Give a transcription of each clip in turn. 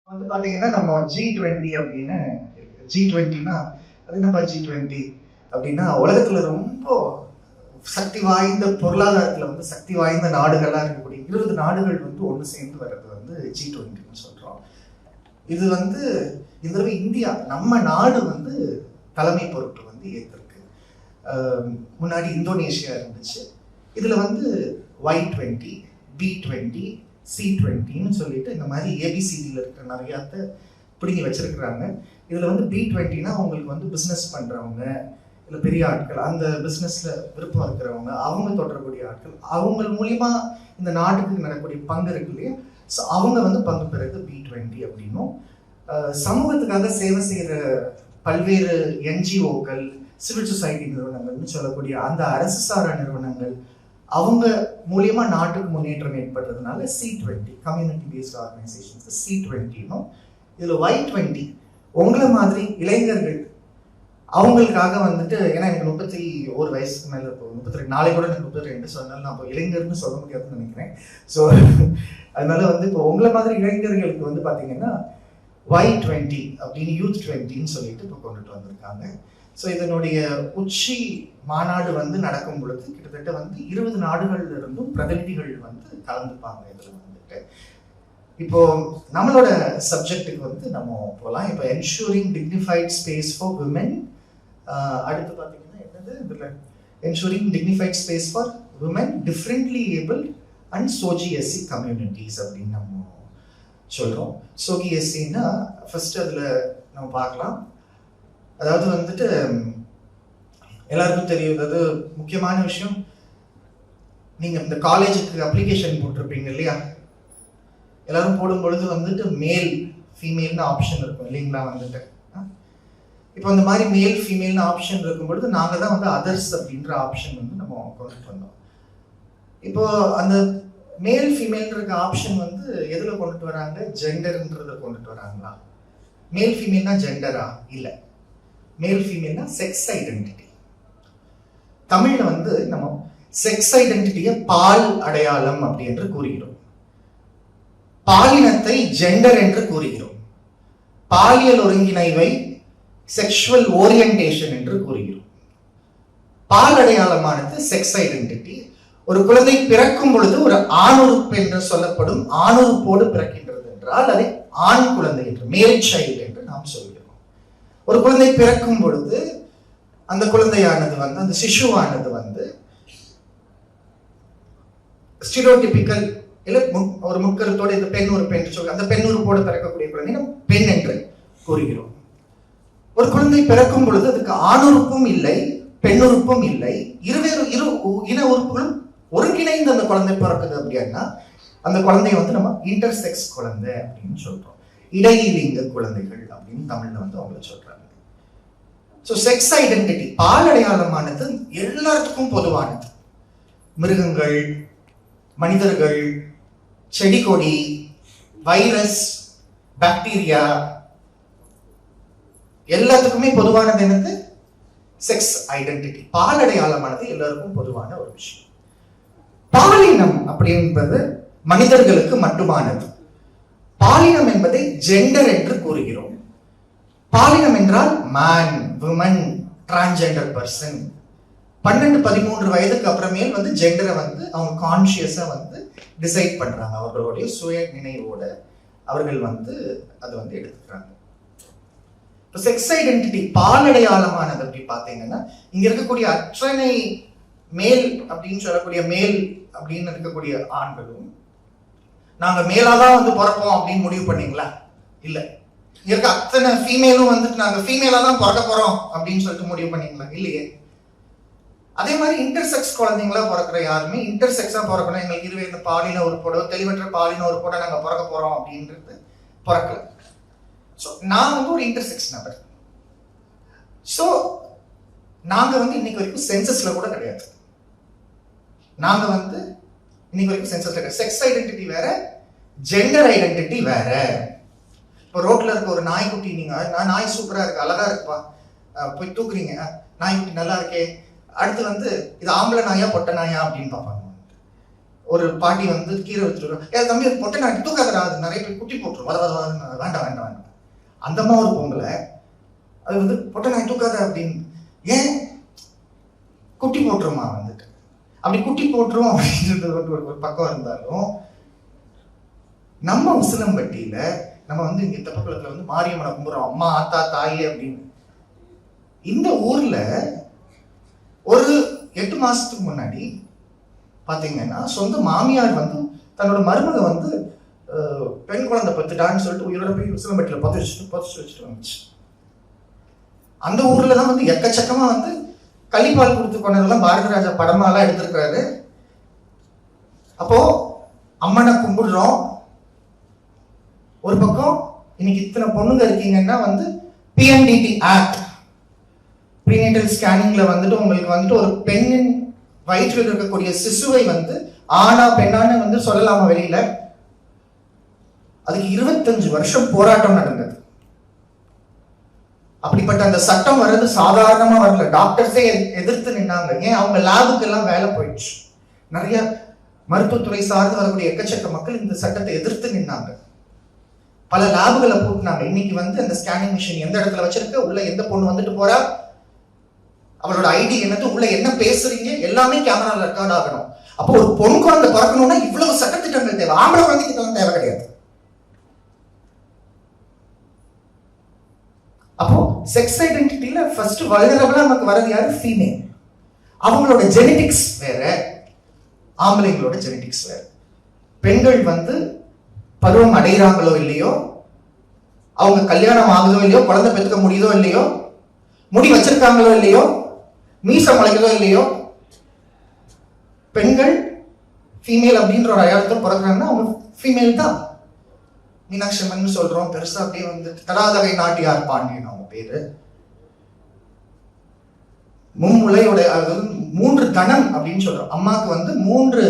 வந்து பாத்தீங்கன்னா நம்ம G20 அப்படின்னு G20னா அது என்னப்பா G20 அப்படின்னா உலகத்துல ரொம்ப சக்தி வாய்ந்த பொருளாதாரத்துல வந்து சக்தி வாய்ந்த நாடுகளா இருக்கக்கூடிய 20 நாடுகள் வந்து ஒன்று சேர்ந்து வர்றது வந்து G20ன்னு சொல்றோம். இது வந்து இந்த தடவை இந்தியா நம்ம நாடு வந்து தலைமை பொறுப்பு வந்து ஏற்றிருக்கு. முன்னாடி இந்தோனேஷியா இருந்துச்சு. இதுல வந்து Y20, B20, C20ன்னு சொல்லிட்டு இந்த மாதிரி ஏபிசிடியில் இருக்கிற நிறையாத்த பிடிங்கி வச்சிருக்கிறாங்க. இதுல வந்து B20னா அவங்களுக்கு வந்து பிஸ்னஸ் பண்றவங்க இல்லை பெரிய ஆட்கள், அந்த பிஸ்னஸ்ல விருப்பம் இருக்கிறவங்க, அவங்க தொடரக்கூடிய ஆட்கள், அவங்க மூலியமா இந்த நாட்டுக்கு நடக்கக்கூடிய பங்கு இருக்கு இல்லையா, ஸோ அவங்க வந்து பங்கு பெறுறது B20 அப்படின்னும். சமூகத்துக்காக சேவை செய்யற பல்வேறு என்ஜிஓக்கள், சிவில் சொசைட்டி நிறுவனங்கள்னு சொல்லக்கூடிய அந்த அரசு சாரா நிறுவனங்கள், அவங்க மூலியமா நாட்டுக்கு முன்னேற்றம் ஏற்படுறதுனால C20 கம்யூனிட்டி பேஸ்ட் ஆர்கனைசேஷன்ஸ் C20னும். இதுல Y20 உங்களை மாதிரி இளைஞர்கள் அவங்களுக்காக வந்துட்டு, ஏன்னா எனக்கு 31 வயசுக்கு மேல இப்போ 32, நாளை கூட எனக்கு 32, சொன்னாலும் நான் இப்போ இளைஞர்னு சொல்ல முடியாதுன்னு நினைக்கிறேன். ஸோ அதனால வந்து இப்போ உங்களை மாதிரி இளைஞர்களுக்கு வந்து பாத்தீங்கன்னா Y20 அப்படின்னு யூத் 20ன்னு சொல்லிட்டு இப்போ கொண்டுட்டு வந்திருக்காங்க. ஸோ இதனுடைய உச்சி மாநாடு வந்து நடக்கும் பொழுது கிட்டத்தட்ட வந்து 20 நாடுகள்ல இருந்தும் பிரதிநிதிகள் வந்து கலந்துப்பாங்க. இதுல வந்துட்டு இப்போ நம்மளோட சப்ஜெக்டுக்கு வந்து நம்ம போகலாம். இப்போ ensuring dignified space for women, அடுத்து பார்த்தீங்கன்னா என்னது இதுல ensuring dignified space for women, differently able and SOGIESC communities அப்படின்னு நம்ம சொல்றோம். சோஜிஎஸ்சின்னா ஃபர்ஸ்ட் அதுல நம்ம பார்க்கலாம். அதாவது வந்துட்டு எல்லாருக்கும் தெரியும், அதாவது முக்கியமான விஷயம், நீங்க இந்த காலேஜுக்கு அப்ளிகேஷன் போட்டிருப்பீங்க இல்லையா, எல்லாரும் போடும் பொழுது வந்துட்டு மேல் ஃபீமேல்னு ஆப்ஷன் இருக்கும் இல்லைங்களா. வந்துட்டு இப்போ அந்த மாதிரி மேல் ஃபீமேல்னு ஆப்ஷன் இருக்கும் பொழுது நாங்க தான் வந்து அதர்ஸ் அப்படின்ற ஆப்ஷன் வந்து நம்ம கொண்டுட்டு வந்தோம். இப்போ அந்த மேல் ஃபீமேல்ன்ற ஆப்ஷன் வந்து எதுல கொண்டுட்டு வராங்க, ஜெண்டர்ன்றத கொண்டுட்டு வராங்களா? மேல் ஃபீமேல்னா ஜெண்டரா? இல்லை, மேல் ஃபீமேல்னா செக்ஸ் ஐடென்டிட்டி. தமிழ்ல வந்து நம்ம செக்ஸ் ஐடென்டிட்டியை பால் அடையாளம் அப்படி என்று கூறுகிறோம். பாலினத்தை ஜெண்டர் என்று கூறுகிறோம். பாலியல் ஒருங்கிணைவை செக்ஷுவல் ஓரியன்டேஷன் என்று கூறுகிறோம். பால் அடையாளமானது செக்ஸ் ஐடென்டிட்டி. ஒரு குழந்தை பிறக்கும் பொழுது ஒரு ஆணுறுப்பு என்று சொல்லப்படும் ஆணுறுப்போடு பிறக்கின்றது என்றால் அதை ஆண் குழந்தை என்று, மேல் சைல்டு என்று நாம் சொல்கிறோம். ஒரு குழந்தை பிறக்கும் பொழுது அந்த குழந்தையானது வந்து, அந்த சிசுவானது வந்து ஸ்டீரியோடிபிக்கல் இல்ல ஒரு முக்கருத்தோடு, இந்த பெண் ஒரு பெண் சொல்லி அந்த பெண் உறுப்போடு பிறக்கக்கூடிய குழந்தை நம்ம பெண் என்று கூறுகிறோம். ஒரு குழந்தை பிறக்கும் பொழுது அதுக்கு ஆணுறுப்பும் இல்லை, பெண்ணுறுப்பும் இல்லை, இரு இன உறுப்புகளும் ஒருங்கிணைந்து அந்த குழந்தை பிறக்குது அப்படின்னா அந்த குழந்தைய வந்து நம்ம இன்டர்செக்ஸ் குழந்தை அப்படின்னு சொல்றோம். இடையிலிங்க குழந்தைகள் அப்படின்னு தமிழ்ல வந்து அவங்க சொல்றாங்க. ஸோ செக்ஸ் ஐடென்டிட்டி, பால் அடையாளமானது எல்லாத்துக்கும் பொதுவானது. மிருகங்கள், மனிதர்கள், செடி கொடி, வைரஸ், பாக்டீரியா, எல்லாத்துக்குமே பொதுவானது என்னது, செக்ஸ் ஐடென்டிட்டி. பால் அடையாளமானது எல்லாருக்கும் பொதுவான ஒரு விஷயம். பாலினம் அப்படி என்பது மனிதர்களுக்கு மட்டுமானது. பாலினம் என்பதை ஜெண்டர் என்று கூறுகிறோம். பாலினம் என்றால் மேன், விமன், டிரான்ஸ்ஜெண்டர் பர்சன். 12-13 வயதுக்கு அப்புறமேல் வந்து ஜெண்டரை வந்து அவங்க கான்சியஸா வந்து டிசைட் பண்றாங்க. அவர்களுடைய சுய நினைவோட அவர்கள் வந்து அதை வந்து எடுத்துக்கிறாங்க. இப்போ செக்ஸ் ஐடென்டிட்டி, பால் அடையாளமானது அப்படி பார்த்தீங்கன்னா இங்க இருக்கக்கூடிய அத்தனை மேல் அப்படின்னு சொல்லக்கூடிய மேல் அப்படின்னு இருக்கக்கூடிய ஆண்களும் நாங்க மேலாதான் வந்து பிறப்போம் அப்படின்னு முடிவு பண்ணீங்களா? இல்லை. இங்க இருக்க அத்தனை ஃபீமேலும் வந்துட்டு நாங்க ஃபீமேலா தான் பிறக்க போறோம் அப்படின்னு சொல்லிட்டு முடிவு பண்ணீங்களா? இல்லையே. அதே மாதிரி இன்டர்செக்ஸ் குழந்தைங்களா பிறக்கிற யாருமே இன்டர்செக்ஸா பிறக்கணும், எங்களுக்கு இருவே இந்த பாலின உறுப்போட தெளிவற்ற பாலின உறுப்போட நாங்க பிறக்க போறோம் அப்படின்றது பிறக்கல. ஸோ நான் வந்து ஒரு இன்டர்செக்ஸ் நபர். ஸோ நாங்க வந்து இன்னைக்கு வரைக்கும் சென்சஸ்ல கூட கிடையாது. நாங்க வந்து இன்னைக்கு வரைக்கும் சென்சஸ்ல கிடையாது. செக்ஸ் ஐடென்டிட்டி வேற, ஜெண்டர் ஐடென்டிட்டி வேற. இப்போ ரோட்ல இருக்க ஒரு நாய்க்குட்டி, நீங்க நாய் சூப்பரா இருக்கு, அழகா இருக்குப்பா, போய் தூக்குறீங்க, நாய்க்குட்டி நல்லா இருக்கே, அடுத்து வந்து இது ஆம்பளை நாயா பொட்டை நாயா அப்படின்னு பார்ப்பாங்க. ஒரு பாட்டி வந்து கீரை வச்சுருக்கோம் தம்பி பொட்டை நாட்டி தூக்காதரா, அது நிறைய பேர் குட்டி போட்டுரும், வேண்டாம் வேண்டாம் வேண்டாம். அந்த அம்மா ஒரு பொங்கலை அது வந்து பொட்டை நாய் தூக்காத அப்படின்னு, ஏன் குட்டி போட்டுருமா வந்துட்டு, அப்படி குட்டி போட்டுரும் அப்படின்றது ஒரு பக்கம் இருந்தாலும், நம்ம உசிலம்பட்டியில நம்ம வந்து இங்க தெப்பக்குளத்துல வந்து மாரியம்மனை கும்பிடுறோம், அம்மா ஆத்தா தாயே அப்படின்னு. இந்த ஊர்ல ஒரு 8 மாசத்துக்கு முன்னாடி பாத்தீங்கன்னா சொந்த மாமியார் வந்து தன்னோட மருமக வந்து பெண் குழந்தை பத்துட்டான்னு சொல்லிட்டு உயிரோட போய் உசிலம்பட்டியில புதைச்சு வச்சுட்டு வந்துச்சு. அந்த ஊர்ல தான் வந்து எக்கச்சக்கமா வந்து கள்ளிப்பால் கொடுத்து கொண்டதெல்லாம் பாரதி ராஜா படமாலாம் எடுத்திருக்கிறாரு. அப்போ அம்மனை கும்பிடுறோம் ஒரு பக்கம். இன்னைக்கு இத்தனை பொண்ணுங்க இருக்கீங்கன்னா வந்து பிஎன்டிடி ஆக்ட், ப்ரீநேட்டல் ஸ்கேனிங்ல வந்துட்டு உங்களுக்கு வந்துட்டு ஒரு பெண்ணின் வயிற்றில் இருக்கக்கூடிய சிசுவை வந்து ஆனா பெண்ணான்னு வந்து சொல்லலாமா வெளியில, அதுக்கு 25 வருஷம் போராட்டம் நடந்தது. அப்படிப்பட்ட அந்த சட்டம் வர்றது சாதாரணமா வரல, டாக்டர்ஸே எதிர்த்து நின்னாங்க. ஏன், அவங்க லேபுக்கு எல்லாம் வேலை போயிடுச்சு. நிறைய மருத்துவத்துறை சார்ந்து வரக்கூடிய எக்கச்சக்க மக்கள் இந்த சட்டத்தை எதிர்த்து நின்னாங்க. பல லேபுகளை போட்டுனாங்க. இன்னைக்கு வந்து அந்த ஸ்கேனிங் மிஷின் எந்த இடத்துல வச்சிருக்கு, உள்ள எந்த பொண்ணு வந்துட்டு போறா, அவளோட ஐடி என்னது, உள்ள என்ன பேசுறீங்க, எல்லாமே கேமரால ரெக்கார்ட் ஆகணும். அப்போ ஒரு பொண்ணு குழந்தை பிறக்கணும்னா இவ்வளவு சட்டத்திட்டங்கள் தேவை. ஆம்பளை குழந்தைக்கு தேவை கிடையாது. அப்போ செக்ஸ் ஐடென்டிட்டியில ஃபர்ஸ்ட் வல்னரபிளா நமக்கு வரது யாரு, ஃபீமேல். அவங்களோட ஜெனடிக்ஸ் வேற, ஆம்பளைங்களோட ஜெனடிக்ஸ் வேற. பெண்கள் வந்து பருவம் அடைகிறாங்களோ இல்லையோ, அவங்க கல்யாணம் ஆகுதோ இல்லையோ, குழந்தை பெற்றுக்க முடியுதோ இல்லையோ, முடி வச்சிருக்காங்களோ இல்லையோ, மீசம் முளைக்குதோ இல்லையோ, பெண்கள் ஃபீமேல் அப்படின்ற ஒரு அடையாளத்தில் பிறக்கிறாங்கன்னா அவங்க ஃபீமேல் தான். மீனாட்சி அம்மன் சொல்றோம் பெருசா, அப்படியே வந்து தடாதகை நாட்டியார் பாண்டியன் அவங்க பேரு. மும்முலையோட 3 தனம் அப்படின்னு சொல்றோம். அம்மாவுக்கு வந்து 3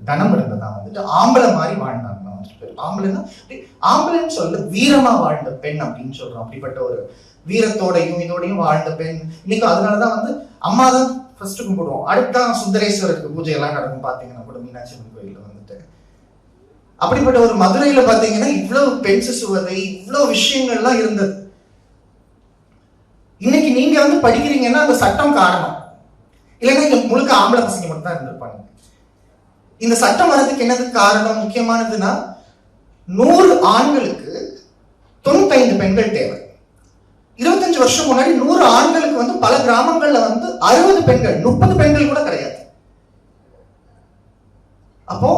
தனம் இருந்ததா, வந்துட்டு ஆம்பளை மாதிரி வாழ்ந்தாங்க. ஆம்பளைன்னா ஆம்பளைன்னு சொல்ல வீரமா வாழ்ந்த பெண் அப்படின்னு சொல்றோம். அப்படிப்பட்ட ஒரு வீரத்தோடையும் இதோடையும் வாழ்ந்த பெண். இன்னைக்கு அதனாலதான் வந்து அம்மா தான் ஃபர்ஸ்ட் கும்பிடுவோம். அடுத்தான் சுந்தரேஸ்வரருக்கு பூஜை எல்லாம் நடக்கும் பாத்தீங்கன்னா கூட மீனாட்சி அம்மன் கோயில்ல வந்துட்டு. அப்படிப்பட்ட ஒரு மதுரையில பாத்தீங்கன்னா இவ்வளவு பெண் சிசுவதை, இவ்வளவு விஷயங்கள்லாம் இருந்தது. இன்னைக்கு நீங்க வந்து படிக்கிறீங்கன்னா அந்த சட்டம் காரணம், இல்லைன்னா இங்க முழுக்க ஆம்பளை பசங்க மட்டும் தான் இருந்திருப்பாங்க. இந்த சட்டம் வர்றதுக்கு என்னது காரணம், முக்கியமானதுன்னா 100 ஆண்களுக்கு 95 பெண்கள் தேவை. 25 வருஷம் முன்னாடி 100 ஆண்களுக்கு வந்து பல கிராமங்கள்ல வந்து 60 பெண்கள், 30 பெண்கள் கூட கிடையாது. அப்போ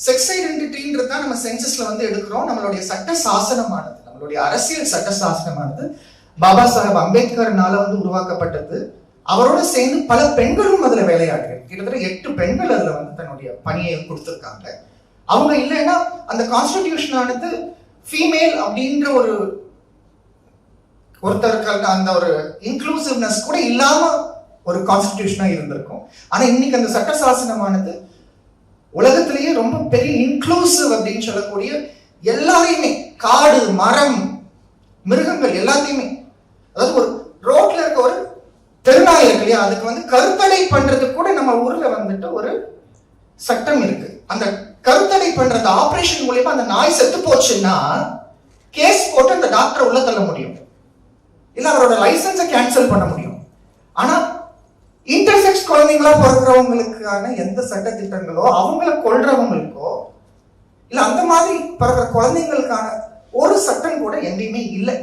செக்ஸ் ஐடென்டிட்டின்றது தான் நம்ம சென்சஸ்ல வந்து எடுக்கிறோம். நம்மளுடைய சட்ட சாசனமானது, நம்மளுடைய அரசியல் சட்ட சாசனமானது பாபா சாஹேப் அம்பேத்கர்னால வந்து உருவாக்கப்பட்டது. அவரோட சேர்ந்து பல பெண்களும் அதுல வேலையாடுறாங்க. கிட்டத்தட்ட 8 பெண்கள் அதுல வந்து தன்னுடைய பணியை கொடுத்திருக்காங்க. அவங்க இல்லைன்னா அந்த கான்ஸ்டிடியூஷன் ஆனது ஃபீமேல் அப்படின்ற ஒருத்தருக்கு அந்த ஒரு இன்க்ளூசிவ்னஸ் கூட இல்லாம ஒரு கான்ஸ்டிடியூஷனா இருந்திருக்கும். ஆனா இன்னைக்கு அந்த சட்ட சாசனமானது உலகத்திலேயே ரொம்ப பெரிய இன்க்ளூசிவ் அப்படின்னு சொல்லக்கூடிய எல்லாரையுமே, காடு மரம் மிருகங்கள் எல்லாத்தையுமே, அதாவது ஒரு ரோட்ல இருக்க ஒரு தெருநாய் இருக்கு இல்லையா, அதுக்கு வந்து கருத்தடை பண்றதுக்கு கூட நம்ம ஊர்ல வந்துட்டு ஒரு சட்டம் இருக்கு. அந்த கருத்தடை பண்றது ஆபரேஷன் மூலியமா அந்த நாய் செத்து போச்சுன்னா கேஸ் போட்டு அந்த டாக்டரை உள்ள தள்ள முடியும், இல்ல அவரோட லைசன்ஸை கேன்சல் பண்ண முடியும். ஆனா இன்டர்செக்ஸ் குழந்தைங்களா பிறக்கிறவங்களுக்கான எந்த சட்ட திட்டங்களோ, அவங்கள கொல்றவங்களுக்கோ இல்ல அந்த மாதிரி பிறக்கிற குழந்தைங்களுக்கான ஒரு சட்டம் கூட எங்கேயுமே இல்லை.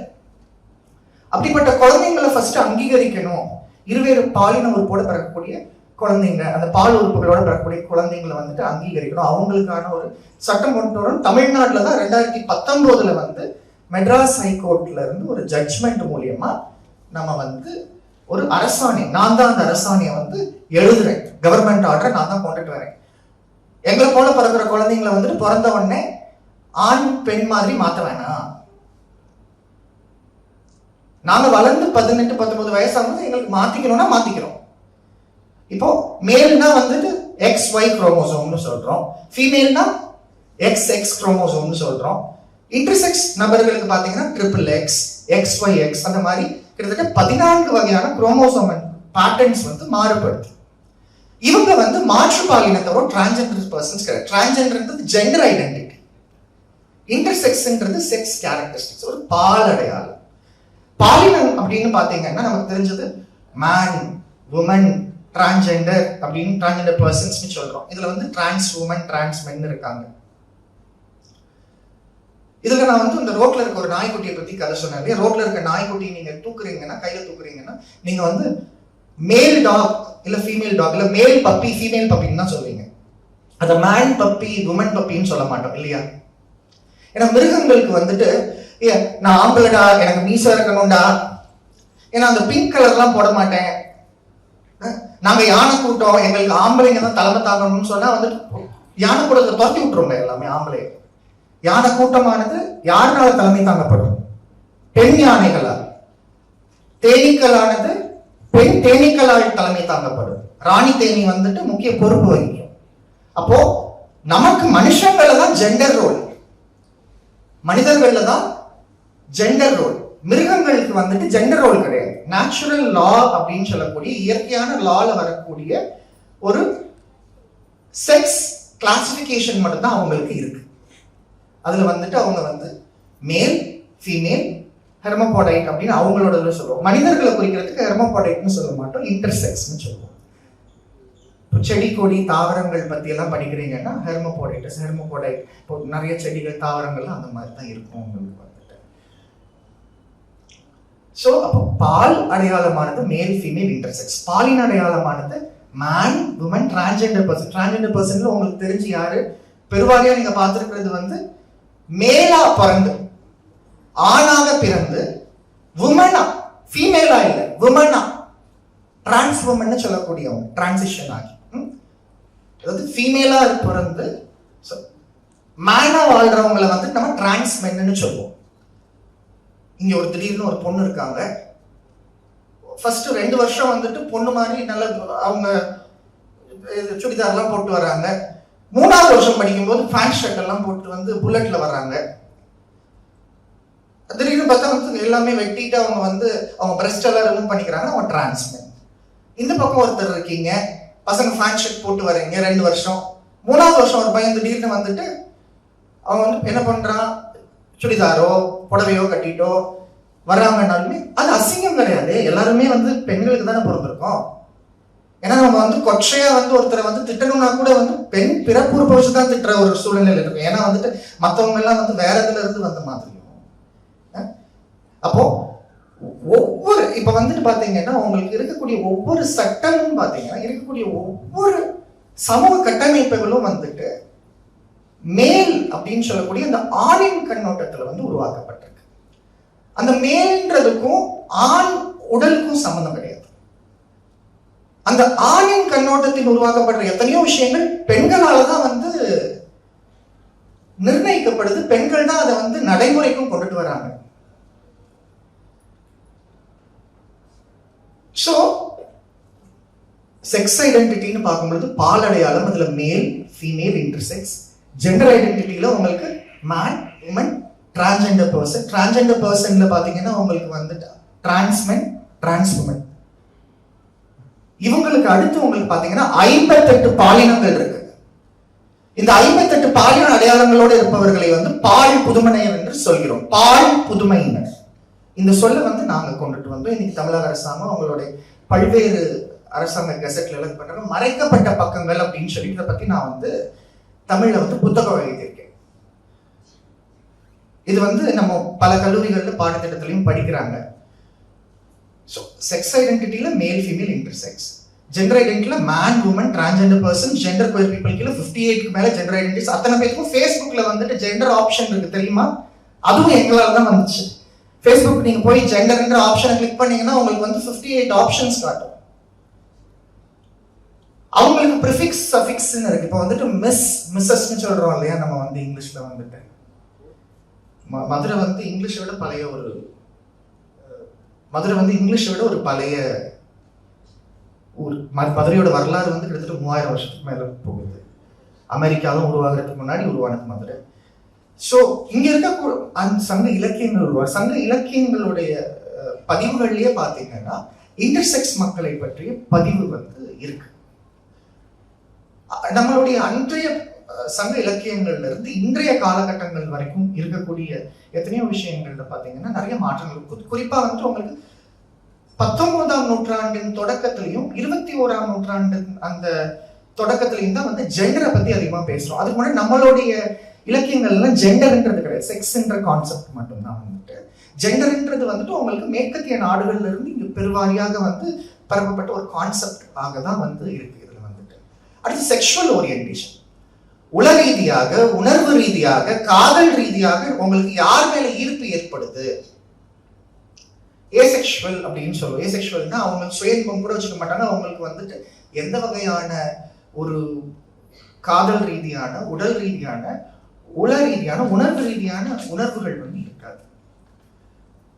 அப்படிப்பட்ட குழந்தைங்களை ஃபர்ஸ்ட் அங்கீகரிக்கணும். இருவேறு பாலின உறுப்போட பிறக்கக்கூடிய குழந்தைங்க, அந்த பால் உறுப்புகளோட பிறக்கக்கூடிய குழந்தைங்களை வந்துட்டு அங்கீகரிக்கணும். அவங்களுக்கான ஒரு சட்டம் கொண்டு வரணும். தமிழ்நாட்டில் தான் 2019 வந்து மெட்ராஸ் ஹைகோர்ட்ல இருந்து ஒரு ஜட்ஜ்மெண்ட் மூலியமா நம்ம வந்து ஒரு அரசாணை, நான் தான் அந்த அரசாணையை வந்து எழுதுறேன், கவர்மெண்ட் ஆர்டரை நான் தான் கொண்டுட்டு வரேன். எங்களை போல பிறக்கிற குழந்தைங்களை வந்துட்டு பிறந்த உடனே ஆண் பெண் மாதிரி மாத்த வேணாம். நாங்க வளர்ந்து 18-19 வயசாகும்போது எங்களுக்கு மாத்திக்கணும்னா மாத்திக்கிறோம். இப்போ மேல்னா வந்துட்டு XY குரோமோசோம்னு சொல்றோம், ஃபீமேல்னா XX குரோமோசோம்னு சொல்றோம். இன்டர்செக்ஸ் நபர்களுக்கு பாத்தீங்கன்னா XXX, XYX, அந்த மாதிரி கிட்டத்தட்ட 14 வகையான குரோமோசோம் பேட்டர்ன்ஸ் வந்து மாறுபடுது. இவங்க வந்து மாற்று பாலினத்தோட டிரான்ஜெண்டர் பர்சன்ஸ் கிடையாது. டிரான்ஜெண்டர்ன்றது ஜெண்டர் ஐடென்டிட்டி, இன்டர்செக்ஸ்ன்றது செக்ஸ் கேரக்டரிஸ்டிக்ஸ், ஒரு பால் அடையாளம். பாலினம் அப்படின்னு பாத்தீங்கன்னா நமக்கு தெரிஞ்சது மேன், உமன், டிரான்ஜெண்டர் அப்படின்னு டிரான்ஜெண்டர் பர்சன்ஸ் சொல்றோம். இதுல வந்து டிரான்ஸ் உமன், டிரான்ஸ் மென் இருக்காங்க. இதுல நான் வந்து இந்த ரோட்ல இருக்க ஒரு நாய்க்குட்டியை பத்தி கதை சொன்னேன். ரோட்ல இருக்க நாய்க்குட்டி நீங்க தூக்குறீங்கன்னா, கையில தூக்குறீங்கன்னா, நீங்க வந்து மேல் டாக் இல்ல ஃபீமேல் டாக் இல்ல மேல் பப்பி ஃபீமேல் பப்பின்னு தான் சொல்லுவீங்க. அத மேன் பப்பி உமன் பப்பின்னு சொல்ல மாட்டோம் இல்லையா? ஏன்னா மிருகங்களுக்கு வந்துட்டு நான் ஆம்பளடா, எனக்கு மீச இருக்கணும்டா, ஏன்னா அந்த பிங்க் கலர்லாம் போட மாட்டேன், நாங்க யானை கூட்டம் எங்களுக்கு ஆம்பளைங்க தான் தலைமை தாங்கணும்னு சொன்னா வந்துட்டு யானை கூட்டத்தை துரத்தி விட்டுருங்க. எல்லாமே ஆம்பளை யானை கூட்டமானது யாருனால தலைமை தாங்கப்படும்? பெண் யானைகளால். தேனீக்களானது பெண் தேனீக்களால் தலைமை தாங்கப்படும். ராணி தேனி வந்துட்டு முக்கிய பொறுப்பு வகிக்கும். அப்போ நமக்கு மனுஷங்கள்ல தான் ஜெண்டர் ரோல், மனிதர்கள்ல தான் ஜெண்டர் ரோல். மிருகங்களுக்கு வந்துட்டு ஜெண்டர் ரோல் கிடையாது. நேச்சுரல் லா அப்படின்னு சொல்லக்கூடிய இயற்கையான லால வரக்கூடிய ஒரு செக்ஸ் கிளாசிபிகேஷன் மட்டும்தான் அவங்களுக்கு இருக்கு. அதுல வந்துட்டு அவங்க வந்து மேல் ஃபீமேல் ஹெர்மோபாடைட் அப்படின்னு அவங்களோட சொல்லுவோம். மனிதர்களை குறிக்கிறதுக்கு ஹெர்மோபாடைட்னு சொல்ல மாட்டோம், இன்டர்செக்ஸ்னு சொல்லுவோம். செடி கொடி தாவரங்கள் பத்தி எல்லாம் படிக்கிறீங்கன்னா ஹெர்மோபாடைட்டஸ் ஹெர்மோபாடைட், இப்போ நிறைய செடிகள் தாவரங்கள்லாம் அந்த மாதிரி தான் இருக்கும் உங்களுக்கு வந்துட்டு. ஸோ அப்போ பால் அடையாளமானது மேல் ஃபீமேல் இன்டர்செக்ஸ். பாலின் அடையாளமானது man woman transgender person. Transgender பர்சன்ல உங்களுக்கு தெரிஞ்சு யாரு பெருவாரியா நீங்க பார்த்திருக்கிறது வந்து மேலா பிறந்து ஆணாக பிறந்து உமனா ஃபீமேலா இல்ல உமனா டிரான்ஸ் உமன் சொல்லக்கூடியவங்க டிரான்சிஷன் ஆகி, அதாவது ஃபீமேலா பிறந்து மேனா வாழ்றவங்களை வந்து நம்ம டிரான்ஸ் மென்னு சொல்லுவோம். இங்க ஒரு திடீர்னு ஒரு பொண்ணு இருக்காங்க, ஃபர்ஸ்ட் 2 வருஷம் வந்துட்டு பொண்ணு மாதிரி நல்ல அவங்க சுடிதார்லாம் போட்டு வர்றாங்க. 3வது வருஷம் படிக்கும்போது பேண்ட் ஷர்ட் எல்லாம் போட்டு வந்து புல்லட்ல வர்றாங்க. திடீர்னு பார்த்தா வந்து எல்லாமே வெட்டிட்டு அவங்க வந்து அவங்க பிரஸ்ட் எல்லாம் ரிமூவ் பண்ணிக்கிறாங்க, அவங்க டிரான்ஸ்மென். இந்த பக்கம் ஒருத்தர் இருக்கீங்க, பசங்க பேண்ட் ஷர்ட் போட்டு வரீங்க 2 வருஷம். 3வது வருஷம் ஒரு பையன் திடீர்னு வந்துட்டு அவன் வந்து என்ன பண்றான், சுடிதாரோ புடவையோ கட்டிட்டோ வர்றாங்கன்னாலுமே அது அசிங்கம் கிடையாது. எல்லாருமே வந்து பெண்களுக்கு தானே பிறந்திருக்கோம். ஏன்னா நம்ம வந்து கொச்சையா வந்து ஒருத்தரை வந்து திட்டணும்னா கூட வந்து பெண் பிறப்புறுப்பை வச்சுதான் திட்டுற ஒரு சூழ்நிலையில இருக்கும். ஏன்னா வந்துட்டு மற்றவங்க எல்லாம் வந்து வேற இதுல இருந்து வந்த மாதிரி. அப்போ ஒவ்வொரு இப்ப வந்துட்டு பாத்தீங்கன்னா உங்களுக்கு இருக்கக்கூடிய ஒவ்வொரு சட்டமும் பாத்தீங்கன்னா இருக்கக்கூடிய ஒவ்வொரு சமூக கட்டமைப்புகளும் வந்துட்டு மேல் அப்படின்னு சொல்லக்கூடிய அந்த ஆணின் கண்ணோட்டத்துல வந்து உருவாக்கப்பட்டிருக்கு. அந்த மேல்ன்றதுக்கும் ஆண் உடலுக்கும் சம்பந்தம் கிடையாது. அந்த ஆணின் கண்ணோட்டத்தில் உருவாக்கப்படுற எத்தனையோ விஷயங்கள் பெண்களாலதான் வந்து நிர்ணயிக்கப்படுது. பெண்கள் தான் அதை வந்து நடைமுறைக்கும் கொண்டுட்டு வராங்க. ஸோ செக்ஸ் ஐடென்டிட்டின்னு பார்க்கும்பொழுது பால் அடையாளம், அதுல மேல் ஃபீமேல் இன்டர்செக்ஸ். ஜெண்டர் ஐடென்டிட்டியில உங்களுக்கு man woman transgender person. Transgender பர்சன்ல பாத்தீங்கன்னா உங்களுக்கு வந்துட்டு டிரான்ஸ்மென் டிரான்ஸ் உமன். இவங்களுக்கு அடுத்து உங்களுக்கு பாத்தீங்கன்னா 58 பாலினங்கள் இருக்கு. இந்த 58 பாலின அடையாளங்களோடு இருப்பவர்களை வந்து பால் புதுமையினர் என்று சொல்கிறோம். பால் புதுமையினர் இந்த சொல்ல வந்து நாங்க கொண்டுட்டு வந்தோம். இன்னைக்கு தமிழக அரசாங்கம் அவங்களுடைய பல்வேறு அரசாங்க கெசட்ல எல்லாம் பண்றாங்க. மறைக்கப்பட்ட பக்கங்கள் அப்படின்னு சொல்லி இதை பத்தி நான் வந்து தமிழ்ல வந்து புத்தகம் எழுதியிருக்கேன். இது வந்து நம்ம பல கல்லூரிகள்ல பாடத்திட்டத்திலையும் படிக்கிறாங்க. ஸோ செக்ஸ் ஐடென்டிட்டியில மேல் ஃபீமேல் இன்டர்செக்ஸ். ஜெண்டர் ஐடென்டிட்டியில man woman transgender person gender queer பீப்புளுக்கு 58க்கு மேல ஜெண்டர் ஐடென்டிட்டிஸ். அத்தனை பேருக்கும் ஃபேஸ்புக்ல வந்துட்டு ஜெண்டர் ஆப்ஷன் இருக்கு தெரியுமா? அதுவும் எங்களால தான் வந்துச்சு. ஃபேஸ்புக் நீங்க போய் ஜெண்டர்ன்ற ஆப்ஷனை கிளிக் பண்ணீங்கன்னா உங்களுக்கு வந்து 58 ஆப்ஷன்ஸ் காட்டும். அவங்களுக்கு ப்ரிஃபிக்ஸ் சஃபிக்ஸ்னு இருக்கு. இப்போ வந்துட்டு மிஸ்ஸஸ்ன்னு சொல்றோம் இல்லையா நம்ம வந்து இங்கிலீஷ்ல வந்துட்டு. மதுரை வந்து இங்கிலீஷை விட பழைய ஒரு பழைய ஊர். மதுரையோட வரலாறு வந்து கிட்டத்தட்ட 3000 வருஷத்துக்கு மேல போகுது. அமெரிக்காவும் உருவாகிறதுக்கு முன்னாடி உருவானது மதுரை. ஸோ இங்க இருக்க அந்த சங்க இலக்கியங்கள் சங்க இலக்கியங்களுடைய பதிவுகள்லயே பாத்தீங்கன்னா இன்டர்செக்ஸ் மக்களை பற்றிய பதிவு வந்து இருக்கு. நம்மளுடைய அன்றைய சங்க இலக்கியங்கள்ல இருந்து இன்றைய காலகட்டங்கள் வரைக்கும் இருக்கக்கூடிய எத்தனையோ விஷயங்கள்ல பாத்தீங்கன்னா நிறைய மாற்றங்கள். குறிப்பா வந்து உங்களுக்கு 19ஆம் நூற்றாண்டின் தொடக்கத்திலையும் 21ஆம் நூற்றாண்டின் அந்த தொடக்கத்திலையும் தான் வந்து ஜெண்டரை பத்தி அதிகமா பேசுறோம். அதுக்கு முன்னாடி நம்மளுடைய இலக்கியங்கள்ல ஜெண்டர்ன்றது கிடையாது, செக்ஸ்ன்ற கான்செப்ட் மட்டும்தான் வந்துட்டு. ஜெண்டர்ன்றது வந்துட்டு உங்களுக்கு மேற்கத்திய நாடுகள்ல இருந்து இங்க பெருவாரியாக வந்து பரப்பப்பட்ட ஒரு கான்செப்ட் ஆக தான் வந்து இருக்கு இதுல வந்துட்டு. அடுத்து செக்ஷுவல் ஓரியன்டேஷன். உள ரீதியாக, உணர்வு ரீதியாக, காதல் ரீதியாக உங்களுக்கு யார் மேல ஈர்ப்பு ஏற்படுது. ஏசெக்சுவல் அப்படின்னு சொல்லுவோம். ஏசெக்சுவல்னா அவங்களுக்கு சுயன்பம் கூட வச்சுக்க மாட்டாங்க. அவங்களுக்கு வந்துட்டு எந்த வகையான ஒரு காதல் ரீதியான, உடல் ரீதியான, உள ரீதியான, உணர்வு ரீதியான உணர்வுகள் வந்து இருக்காது.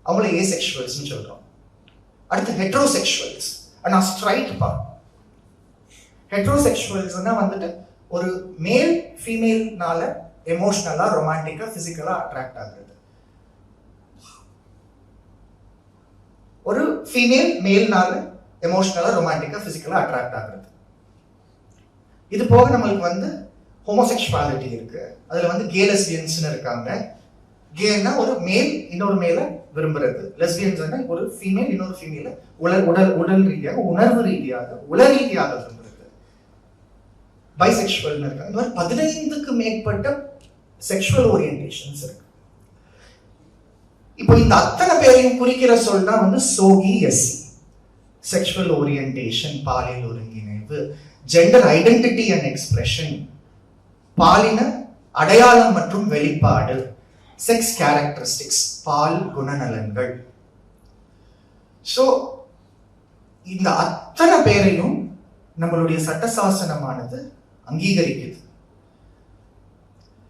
அவங்கள ஏசெக்சுவல்ஸ் சொல்றோம். அடுத்து ஹெட்ரோசெக்சுவல்ஸ். ஆனா ஸ்ட்ரைட் பார்ட். ஹெட்ரோசெக்சுவல்ஸ்னா வந்துட்டு ஒரு மேல் ஃபீமேல்னால எமோஷனலா, ரொமான்டிக்கா, பிசிக்கலா அட்ராக்ட் ஆகுறது. ஒரு ஃபீமேல் மேல்னால எமோஷனலா, ரொமான்டிக்கா, பிசிக்கலா அட்ராக்ட் ஆகுறது. இது போக நம்மளுக்கு வந்து ஹோமோசெக்சுவாலிட்டி இருக்கு. அதுல வந்து கே லெஸ்பியன்ஸ்னு இருக்காங்க. கேன்னா ஒரு மேல் இன்னொரு மேல விரும்புறது. லெஸ்பியன்ஸ்னா ஒரு ஃபீமேல் இன்னொரு ஃபீமேல உடல் ரீதியாக, உணர்வு ரீதியாக, உள ரீதியாக விரும்புறது. பைசெக்சுவல்னு இருக்காங்க. இந்த மாதிரி 15க்கு மேற்பட்ட செக்ஷுவல் ஓரியன்டேஷன்ஸ் இருக்கு. இப்போ இந்த அத்தனை பேரையும் குறிக்கிற சொல் தான் வந்து சோகி எஸ்சி. செக்ஷுவல் ஓரியன்டேஷன், பாலியல் ஒருங்கிணைவு, ஜெண்டர் ஐடென்டிட்டி அண்ட் எக்ஸ்பிரஷன், பாலின அடையாளம் மற்றும் வெளிப்பாடு, செக்ஸ் கேரக்டரிஸ்டிக்ஸ், பால் குணநலன்கள். சோ இந்த அத்தனை பேரையும் நம்மளுடைய சட்ட சாசனமானது அங்கீகரிக்குது.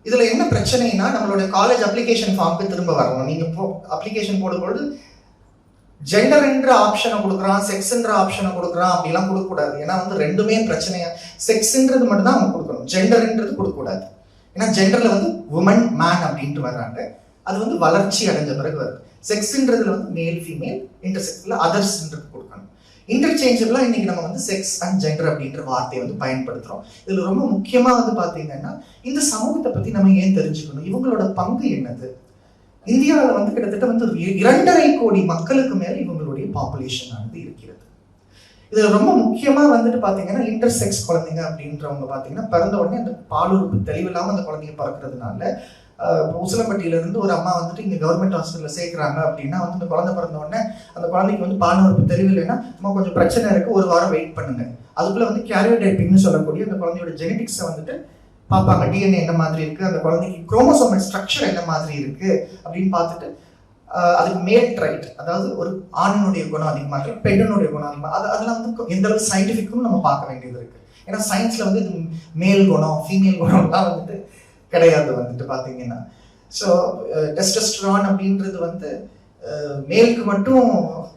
இதுல என்ன பிரச்சனைனா, நம்மளுடைய காலேஜ் அப்ளிகேஷன் ஃபார்முக்கு திரும்ப வரணும். நீங்க அப்ளிகேஷன் போடும்போது ஜெண்டர் என்ற ஆப்ஷனை கொடுக்குறான், செக்ஸ்ன்ற ஆப்ஷனை கொடுக்குறான் அப்படிலாம் கொடுக்கக்கூடாது. ஏன்னா வந்து ரெண்டுமே பிரச்சனையா. செக்ஸ்ன்றது மட்டும் தான் அவங்க கொடுக்கணும், ஜெண்டர்ன்றது கொடுக்கக்கூடாது. ஏன்னா ஜெண்டர்ல வந்து உமன் மேன் அப்படின்ட்டு வர்றாங்க. அது வந்து வளர்ச்சி அடைஞ்ச பிறகு வருது. செக்ஸ்ன்றதுல வந்து மேல் ஃபீமேல், இன்டர்செக்ஸ்ல அதர்ஸ்ன்றது கொடுக்கணும். இன்டர்சேஞ்சபிளா இன்னைக்கு நம்ம வந்து செக்ஸ் அண்ட் ஜெண்டர் அப்படின்ற வார்த்தையை வந்து பயன்படுத்துறோம். இதுல ரொம்ப முக்கியமா வந்து பாத்தீங்கன்னா, இந்த சமூகத்தை பத்தி நம்ம ஏன் தெரிஞ்சுக்கணும், இவங்களோட பங்கு என்னது. இந்தியாவில் வந்து கிட்டத்தட்ட வந்து 2.5 கோடி மக்களுக்கு மேல இவங்களுடைய பாப்புலேஷன் ஆனது இருக்கிறது. இதுல ரொம்ப முக்கியமா வந்துட்டு பாத்தீங்கன்னா, இன்டர்செக்ஸ் குழந்தைங்க அப்படின்றவங்க பாத்தீங்கன்னா பிறந்த உடனே அந்த பாலுறுப்பு தெளிவில்லாம அந்த குழந்தைங்க பிறக்கிறதுனால, உசிலம்பட்டியில இருந்து ஒரு அம்மா வந்துட்டு இங்க கவர்மெண்ட் ஹாஸ்பிட்டல்ல சேர்க்கிறாங்க அப்படின்னா வந்து இந்த குழந்தை பிறந்த உடனே அந்த குழந்தைக்கு வந்து பாலுறுப்பு தெளிவில்லைன்னா அம்மா கொஞ்சம் பிரச்சனை இருக்கு, ஒரு வாரம் வெயிட் பண்ணுங்க. அதுக்குள்ள வந்து கேரியோடைப்பிங்னு சொல்லக்கூடிய அந்த குழந்தையோட ஜெனடிக்ஸை வந்துட்டு பார்ப்பாங்க. டிஎன்ஏ என்ன மாதிரி இருக்கு, அந்த குழந்தைக்கு குரோமோசோமல் ஸ்ட்ரக்சர் என்ன மாதிரி இருக்கு அப்படின்னு பார்த்துட்டு அதுக்கு மேல் ட்ரைட், அதாவது ஒரு ஆணினுடைய குணம் அதிகமாக இருக்கு, பெண்ணினுடைய குணம் அதிகமாக, அதெல்லாம் வந்து எந்த அளவுக்கு சயின்டிஃபிக்கும் நம்ம பார்க்க வேண்டியது இருக்கு. ஏன்னா சயின்ஸ்ல வந்து இது மேல் குணம் ஃபீமேல் குணம்லாம் வந்துட்டு கிடையாது வந்துட்டு பார்த்தீங்கன்னா. ஸோ டெஸ்டோஸ்டெரான் அப்படின்றது வந்து மேலுக்கு மட்டும்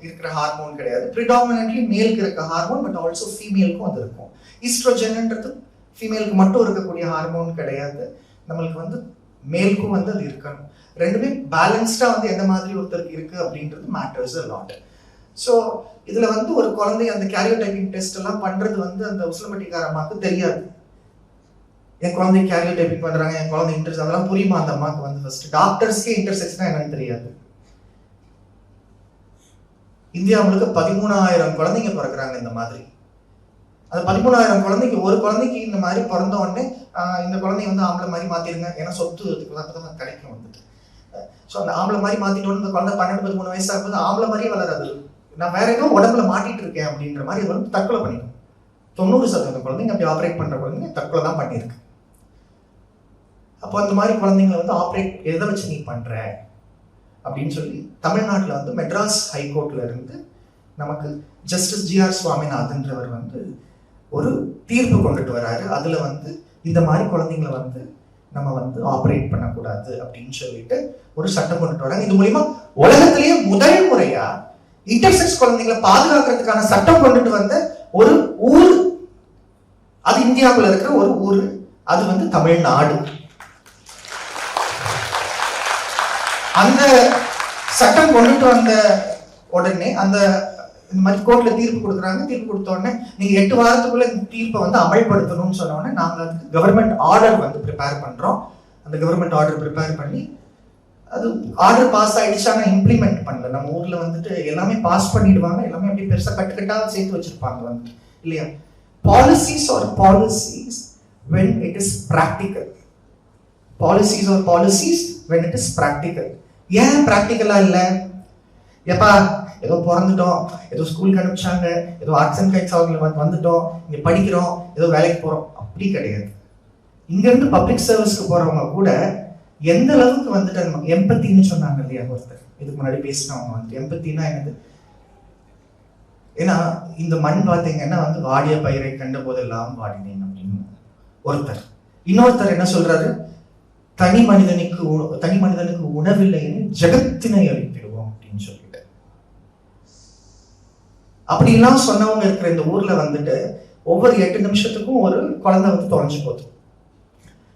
இருக்கிற ஹார்மோன் கிடையாது, ப்ரிடாமினன்ட்லி மேலுக்கு இருக்க ஹார்மோன், பட் ஆல்சோ ஃபீமேலுக்கும் அது இருக்கும். ஈஸ்ட்ரோஜன்ன்றது ஃபீமேலுக்கு மட்டும் இருக்கக்கூடிய ஹார்மோன் கிடையாது, நம்மளுக்கு வந்து மேலுக்கும் வந்து அது இருக்கணும். ரெண்டுமே பேலன்ஸ்டா வந்து எந்த மாதிரி ஒருத்தருக்கு இருக்கு அப்படின்றது மேட்டர்ஸ் அ லாட். ஸோ இதுல வந்து ஒரு குழந்தை அந்த கேரியோடைப்பிங் டெஸ்ட் எல்லாம் பண்றது வந்து அந்த உசிலம்பட்டிக்கார அம்மாவுக்கு தெரியாது. என் குழந்தை கேரியோடைப்பிங் பண்றாங்க, என் குழந்தை இன்டர்செக்ஸ், அதெல்லாம் புரியுமா அந்த அம்மாவுக்கு வந்து ஃபர்ஸ்ட். டாக்டர்ஸ்க்கே இன்டர்செக்ஸ்னா என்னன்னு தெரியாது. இந்தியா முழுக்க 13,000 குழந்தைங்க பிறக்கிறாங்க இந்த மாதிரி. அந்த 13,000 குழந்தைக்கு ஒரு குழந்தைக்கு இந்த மாதிரி பிறந்த உடனே இந்த குழந்தைய வந்து ஆம்பளை மாதிரி மாத்திருங்க, ஏன்னா சொத்து அப்பதான் கிடைக்கும் வந்துட்டு. ஸோ அந்த ஆம்பளை மாதிரி மாத்திட்டோன்னு இந்த குழந்தை 12-13 வயசு ஆகும்போது ஆம்பளை மாதிரியே வளராது, நான் வேற ஏதோ உடம்புல மாட்டிட்டு இருக்கேன் அப்படின்ற மாதிரி அது வந்து தற்கொலை பண்ணிடும். 90% குழந்தைங்க அப்படி ஆப்ரேட் பண்ற குழந்தைங்க தற்கொலை தான் பண்ணியிருக்கு. அப்போ அந்த மாதிரி குழந்தைங்களை வந்து ஆப்ரேட் எதை வச்சு நீ பண்ற அப்படின்னு சொல்லி தமிழ்நாட்டில் வந்து மெட்ராஸ் ஹைகோர்ட்ல இருந்து நமக்கு ஜஸ்டிஸ் GR சுவாமிநாதன்றவர் வந்து ஒரு தீர்ப்பு கொண்டுட்டு வராரு. அதுல வந்து இந்த மாதிரி குழந்தைங்களை வந்து நம்ம வந்து ஆப்ரேட் பண்ணக்கூடாது அப்படின்னு சொல்லிட்டு ஒரு சட்டம் கொண்டுட்டு வராங்க. இது மூலியமா உலகத்திலேயே முதல் முறையா இன்டர்செக்ஸ் குழந்தைங்களை பாதுகாக்கிறதுக்கான சட்டம் கொண்டுட்டு வந்த ஒரு ஊர், அது இந்தியாவுல இருக்கிற ஒரு ஊர், அது வந்து தமிழ்நாடு. அந்த சட்டம் கொண்டுட்டு வந்த உடனே அந்த இந்த மாதிரி கோர்ட்ல தீர்ப்பு கொடுக்குறாங்க. தீர்ப்பு கொடுத்த உடனே நீங்க 8 வாரத்துக்குள்ள இந்த தீர்ப்பை வந்து அமல்படுத்தணும்னு சொன்ன உடனே நாங்க அதுக்கு கவர்மெண்ட் ஆர்டர் வந்து ப்ரிப்பேர் பண்றோம். அந்த கவர்மெண்ட் ஆர்டர் ப்ரிப்பேர் பண்ணி அது ஆர்டர் பாஸ் ஆயிடுச்சு, ஆனா இம்ப்ளிமெண்ட் பண்ணல. நம்ம ஊர்ல வந்துட்டு எல்லாமே பாஸ் பண்ணிடுவாங்க, எல்லாமே அப்படி பெருசா கட்டுக்கட்டா சேர்த்து வச்சிருப்பாங்க வந்து இல்லையா. Policies R policies when it is practical. Policies or policies when it is practical. ஏன் ப்ராக்டிக்கலா இல்லை? எப்பா ஏதோ பிறந்துட்டோம், ஏதோ ஸ்கூலுக்கு அனுப்பிச்சாங்க, ஏதோ ஆர்ட்ஸ் அண்ட் சயின்ஸ் அவங்க வந்துட்டோம், இங்க படிக்கிறோம், ஏதோ வேலைக்கு போறோம், அப்படி கிடையாது. இங்க இருந்து பப்ளிக் சர்வீஸ்க்கு போறவங்க கூட எந்த அளவுக்கு வந்துட்டு எம்பத்தின்னு சொன்னாங்க இல்லையா ஒருத்தர் இதுக்கு முன்னாடி பேசினவங்க வந்து. எம்பத்தின்னா என்னது? ஏன்னா இந்த மண் பார்த்தீங்கன்னா வந்து வாடிய பயிரை கண்ட போதெல்லாம் வாடினேன் அப்படின்னு ஒருத்தர். இன்னொருத்தர் என்ன சொல்றாரு? தனி மனிதனுக்கு உணவில்லைன்னு ஜெகத்தினை அழித்திடுவோம் அப்படின்னு சொல்லிட்டு. அப்படிலாம் சொன்னவங்க இருக்கிற இந்த ஊர்ல வந்துட்டு ஒவ்வொரு 8 நிமிஷத்துக்கும் ஒரு குழந்தை வந்து தொலைஞ்சு போகுது.